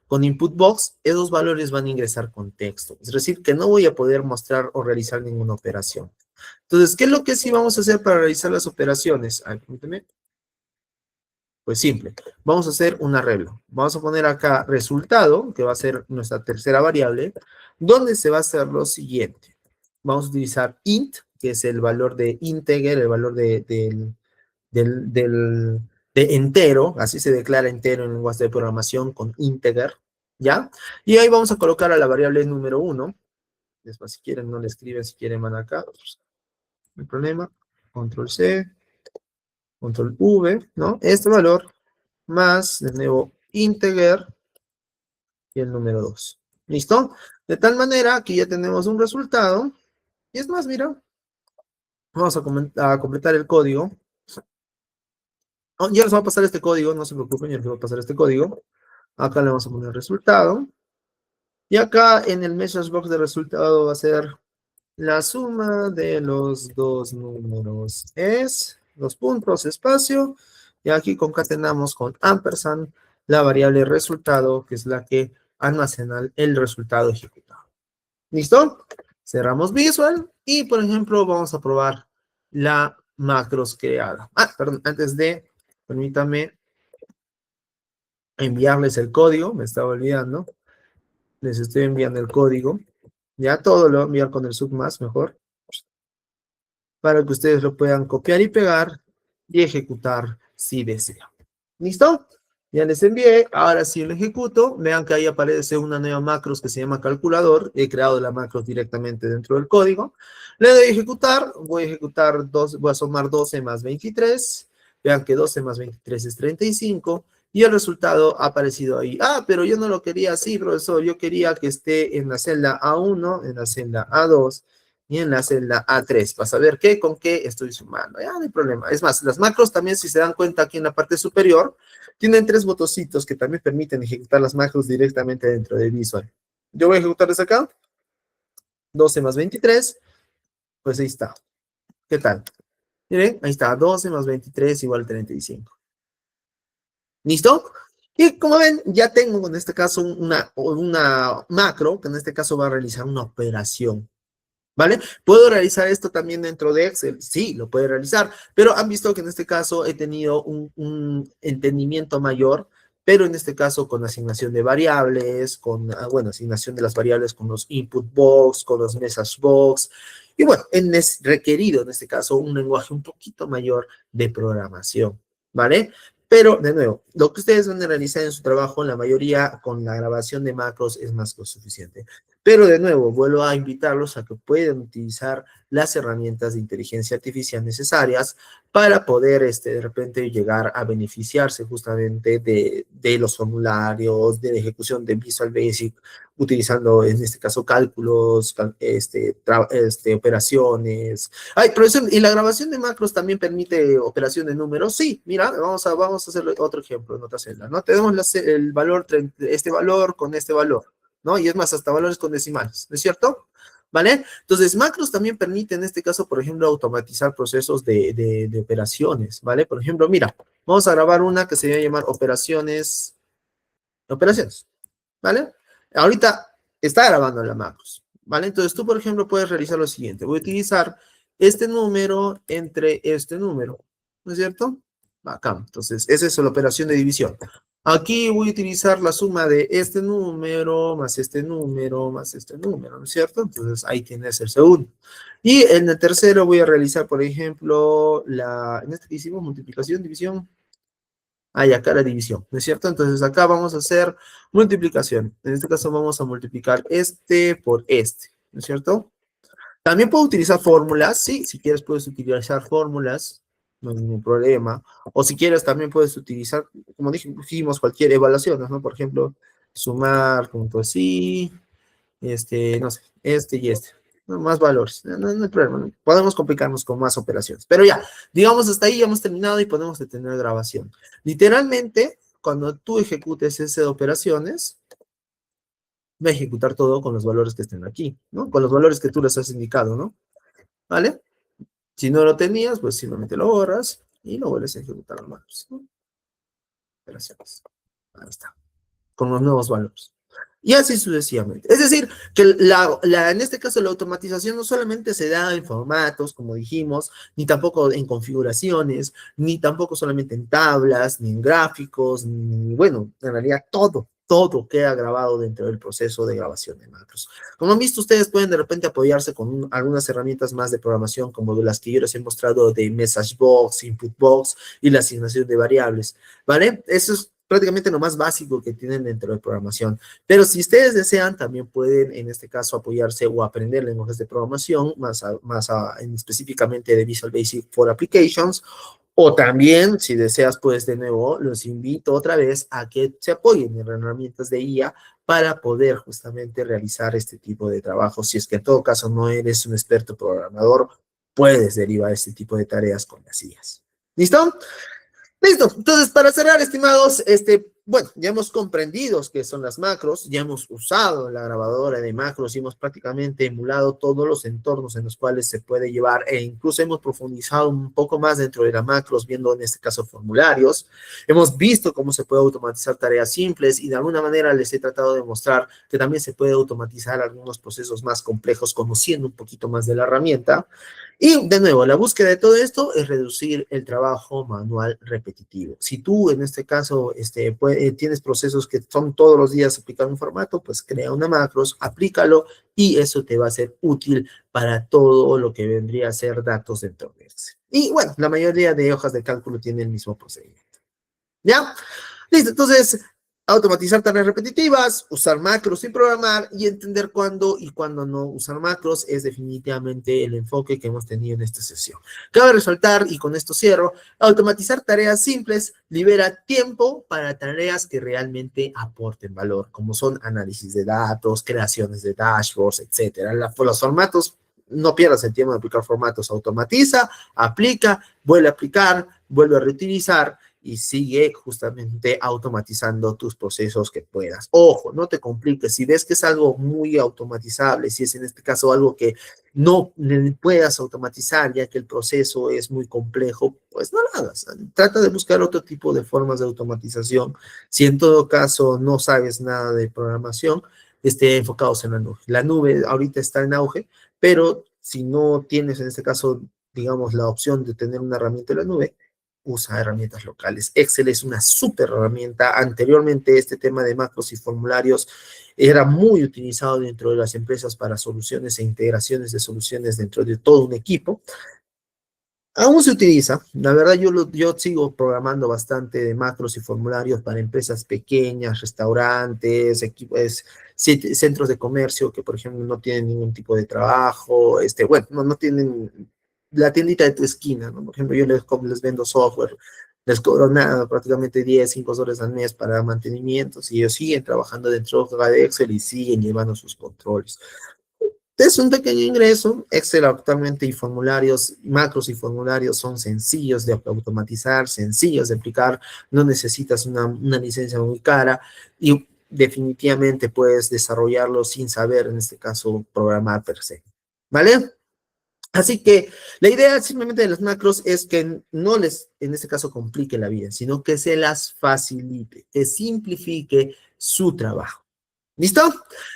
con input box, esos valores van a ingresar con texto. Es decir, que no voy a poder mostrar o realizar ninguna operación. Entonces, ¿qué es lo que sí vamos a hacer para realizar las operaciones? A ver, permíteme. Pues simple, vamos a hacer un arreglo. Vamos a poner acá resultado, que va a ser nuestra tercera variable, donde se va a hacer lo siguiente. Vamos a utilizar int, que es el valor de integer, el valor de entero, así se declara entero en lenguaje de programación con integer, ¿ya? Y ahí vamos a colocar a la variable número 1. Después, si quieren, no le escriben, si quieren, van acá. No hay problema. Control C, Control V, ¿no? Este valor más, de nuevo, integer y el número 2. ¿Listo? De tal manera que ya tenemos un resultado. Y es más, mira, vamos a completar el código. Oh, ya les va a pasar este código, no se preocupen, ya les voy a pasar este código. Acá le vamos a poner resultado. Y acá en el message box de resultado va a ser la suma de los dos números es, dos puntos, espacio, y aquí concatenamos con ampersand la variable resultado, que es la que almacena el resultado ejecutado. ¿Listo? Cerramos Visual y, por ejemplo, vamos a probar la macros creada. Perdón, antes de, permítame enviarles el código, me estaba olvidando. Les estoy enviando el código. Ya todo lo voy a enviar con el submas mejor, para que ustedes lo puedan copiar y pegar y ejecutar si desean. ¿Listo? Ya les envié, ahora sí lo ejecuto. Vean que ahí aparece una nueva macros que se llama calculador. He creado la macros directamente dentro del código. Le doy a ejecutar, voy a ejecutar voy a sumar 12 más 23. Vean que 12 más 23 es 35. Y el resultado ha aparecido ahí. Pero yo no lo quería así, profesor. Yo quería que esté en la celda A1, en la celda A2 y en la celda A3 para saber qué con qué estoy sumando. Ya no hay problema. Es más, las macros también, si se dan cuenta aquí en la parte superior, tienen 3 botoncitos que también permiten ejecutar las macros directamente dentro de Visual. Yo voy a ejecutar desde acá, 12 más 23, pues ahí está. ¿Qué tal? Miren, ahí está, 12 más 23 igual a 35. ¿Listo? Y como ven, ya tengo en este caso una macro, que en este caso va a realizar una operación. ¿Vale? ¿Puedo realizar esto también dentro de Excel? Sí, lo puede realizar, pero han visto que en este caso he tenido un entendimiento mayor, pero en este caso con asignación de variables, bueno, asignación de las variables con los input box, con los message box, y bueno, es requerido en este caso un lenguaje un poquito mayor de programación, ¿vale? Pero, de nuevo, lo que ustedes van a realizar en su trabajo, la mayoría con la grabación de macros es más que suficiente. Pero de nuevo, vuelvo a invitarlos a que puedan utilizar las herramientas de inteligencia artificial necesarias para poder de repente llegar a beneficiarse justamente de los formularios, de la ejecución de Visual Basic, utilizando en este caso cálculos, operaciones. Ay, profesor, ¿y la grabación de macros también permite operación de números? Sí, mira, vamos a hacer otro ejemplo en otra celda, ¿no? Tenemos el valor, este valor con este valor. ¿No? Y es más, hasta valores con decimales, ¿no es cierto? ¿Vale? Entonces, macros también permiten, en este caso, por ejemplo, automatizar procesos de operaciones, ¿vale? Por ejemplo, mira, vamos a grabar una que se va a llamar operaciones, ¿vale? Ahorita está grabando la macros, ¿vale? Entonces, tú, por ejemplo, puedes realizar lo siguiente. Voy a utilizar este número entre este número, ¿no es cierto? Acá. Entonces, esa es la operación de división. Aquí voy a utilizar la suma de este número, más este número, más este número, ¿no es cierto? Entonces, ahí tienes el segundo. Y en el tercero voy a realizar, por ejemplo, en este que hicimos, multiplicación, división. Acá la división, ¿no es cierto? Entonces, acá vamos a hacer multiplicación. En este caso vamos a multiplicar este por este, ¿no es cierto? También puedo utilizar fórmulas, sí, si quieres puedes utilizar fórmulas, no hay ningún problema. O si quieres también puedes utilizar, como dijimos, cualquier evaluación, ¿no? Por ejemplo, sumar, punto así, no sé, este y este. No, más valores, no hay problema, ¿no? Podemos complicarnos con más operaciones. Pero ya, digamos hasta ahí ya hemos terminado y podemos detener grabación. Literalmente, cuando tú ejecutes esas operaciones, va a ejecutar todo con los valores que estén aquí, ¿no? Con los valores que tú les has indicado, ¿no? ¿Vale? Si no lo tenías, pues simplemente lo borras y lo vuelves a ejecutar los ¿no? Operaciones. Ahí está. Con los nuevos valores. Y así sucesivamente. Es decir, que en este caso la automatización no solamente se da en formatos, como dijimos, ni tampoco en configuraciones, ni tampoco solamente en tablas, ni en gráficos, ni bueno, en realidad todo queda grabado dentro del proceso de grabación de macros. Como han visto, ustedes pueden de repente apoyarse con algunas herramientas más de programación, como las que yo les he mostrado de Message Box, Input Box y la asignación de variables, ¿vale? Eso es prácticamente lo más básico que tienen dentro de programación. Pero si ustedes desean, también pueden, en este caso, apoyarse o aprender lenguajes de programación, específicamente de Visual Basic for Applications, o también, si deseas, pues de nuevo, los invito otra vez a que se apoyen en herramientas de IA para poder justamente realizar este tipo de trabajo. Si es que en todo caso no eres un experto programador, puedes derivar este tipo de tareas con las IAs. ¿Listo? Listo, entonces para cerrar, estimados, bueno, ya hemos comprendido qué son las macros, ya hemos usado la grabadora de macros y hemos prácticamente emulado todos los entornos en los cuales se puede llevar e incluso hemos profundizado un poco más dentro de las macros, viendo en este caso formularios. Hemos visto cómo se puede automatizar tareas simples y de alguna manera les he tratado de mostrar que también se puede automatizar algunos procesos más complejos conociendo un poquito más de la herramienta. Y de nuevo, la búsqueda de todo esto es reducir el trabajo manual repetitivo. Si tú en este caso tienes procesos que son todos los días aplicar un formato, pues crea una macros, aplícalo y eso te va a ser útil para todo lo que vendría a ser datos dentro de Excel. Y bueno, la mayoría de hojas de cálculo tienen el mismo procedimiento. ¿Ya? Listo, entonces, automatizar tareas repetitivas, usar macros sin programar y entender cuándo y cuándo no usar macros es definitivamente el enfoque que hemos tenido en esta sesión. Cabe resaltar, y con esto cierro, automatizar tareas simples libera tiempo para tareas que realmente aporten valor, como son análisis de datos, creaciones de dashboards, etcétera. Los formatos no pierdas el tiempo de aplicar formatos, automatiza, aplica, vuelve a aplicar, vuelve a reutilizar y sigue justamente automatizando tus procesos que puedas. Ojo, no te compliques, si ves que es algo muy automatizable, si es en este caso algo que no puedas automatizar ya que el proceso es muy complejo, pues no lo hagas. Trata de buscar otro tipo de formas de automatización. Si en todo caso no sabes nada de programación, esté enfocados en la nube. La nube ahorita está en auge, pero si no tienes en este caso, digamos, la opción de tener una herramienta en la nube, usa herramientas locales. Excel es una súper herramienta. Anteriormente este tema de macros y formularios era muy utilizado dentro de las empresas para soluciones e integraciones de soluciones dentro de todo un equipo. Aún se utiliza, la verdad yo sigo programando bastante de macros y formularios para empresas pequeñas, restaurantes, equipos, centros de comercio que por ejemplo no tienen ningún tipo de trabajo, bueno, no tienen la tiendita de tu esquina, ¿no? Por ejemplo, yo les vendo software, les cobro nada, prácticamente 10, 5 soles al mes para mantenimientos y ellos siguen trabajando dentro de Excel y siguen llevando sus controles. Es un pequeño ingreso. Excel actualmente y formularios, macros y formularios son sencillos de automatizar, sencillos de aplicar, no necesitas una licencia muy cara y definitivamente puedes desarrollarlo sin saber, en este caso, programar per se. ¿Vale? Así que la idea simplemente de las macros es que no les, en este caso, complique la vida, sino que se las facilite, que simplifique su trabajo. ¿Listo?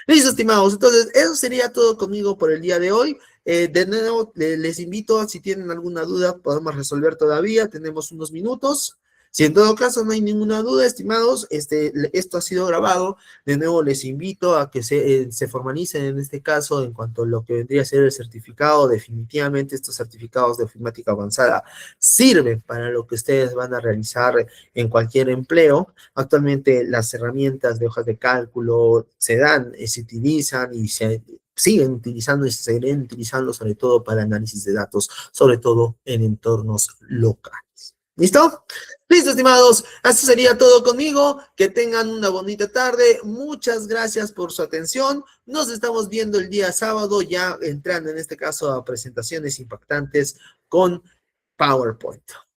Listo, estimados. Entonces, eso sería todo conmigo por el día de hoy. De nuevo, les invito, si tienen alguna duda, podemos resolver todavía. Tenemos unos minutos. Si en todo caso no hay ninguna duda, estimados, esto ha sido grabado. De nuevo, les invito a que se formalicen en este caso en cuanto a lo que vendría a ser el certificado. Definitivamente estos certificados de ofimática avanzada sirven para lo que ustedes van a realizar en cualquier empleo. Actualmente las herramientas de hojas de cálculo se dan, se utilizan y se siguen utilizando y se seguirán utilizando sobre todo para análisis de datos, sobre todo en entornos locales. ¿Listo? Listo, estimados. Así sería todo conmigo. Que tengan una bonita tarde. Muchas gracias por su atención. Nos estamos viendo el día sábado, ya entrando en este caso a presentaciones impactantes con PowerPoint.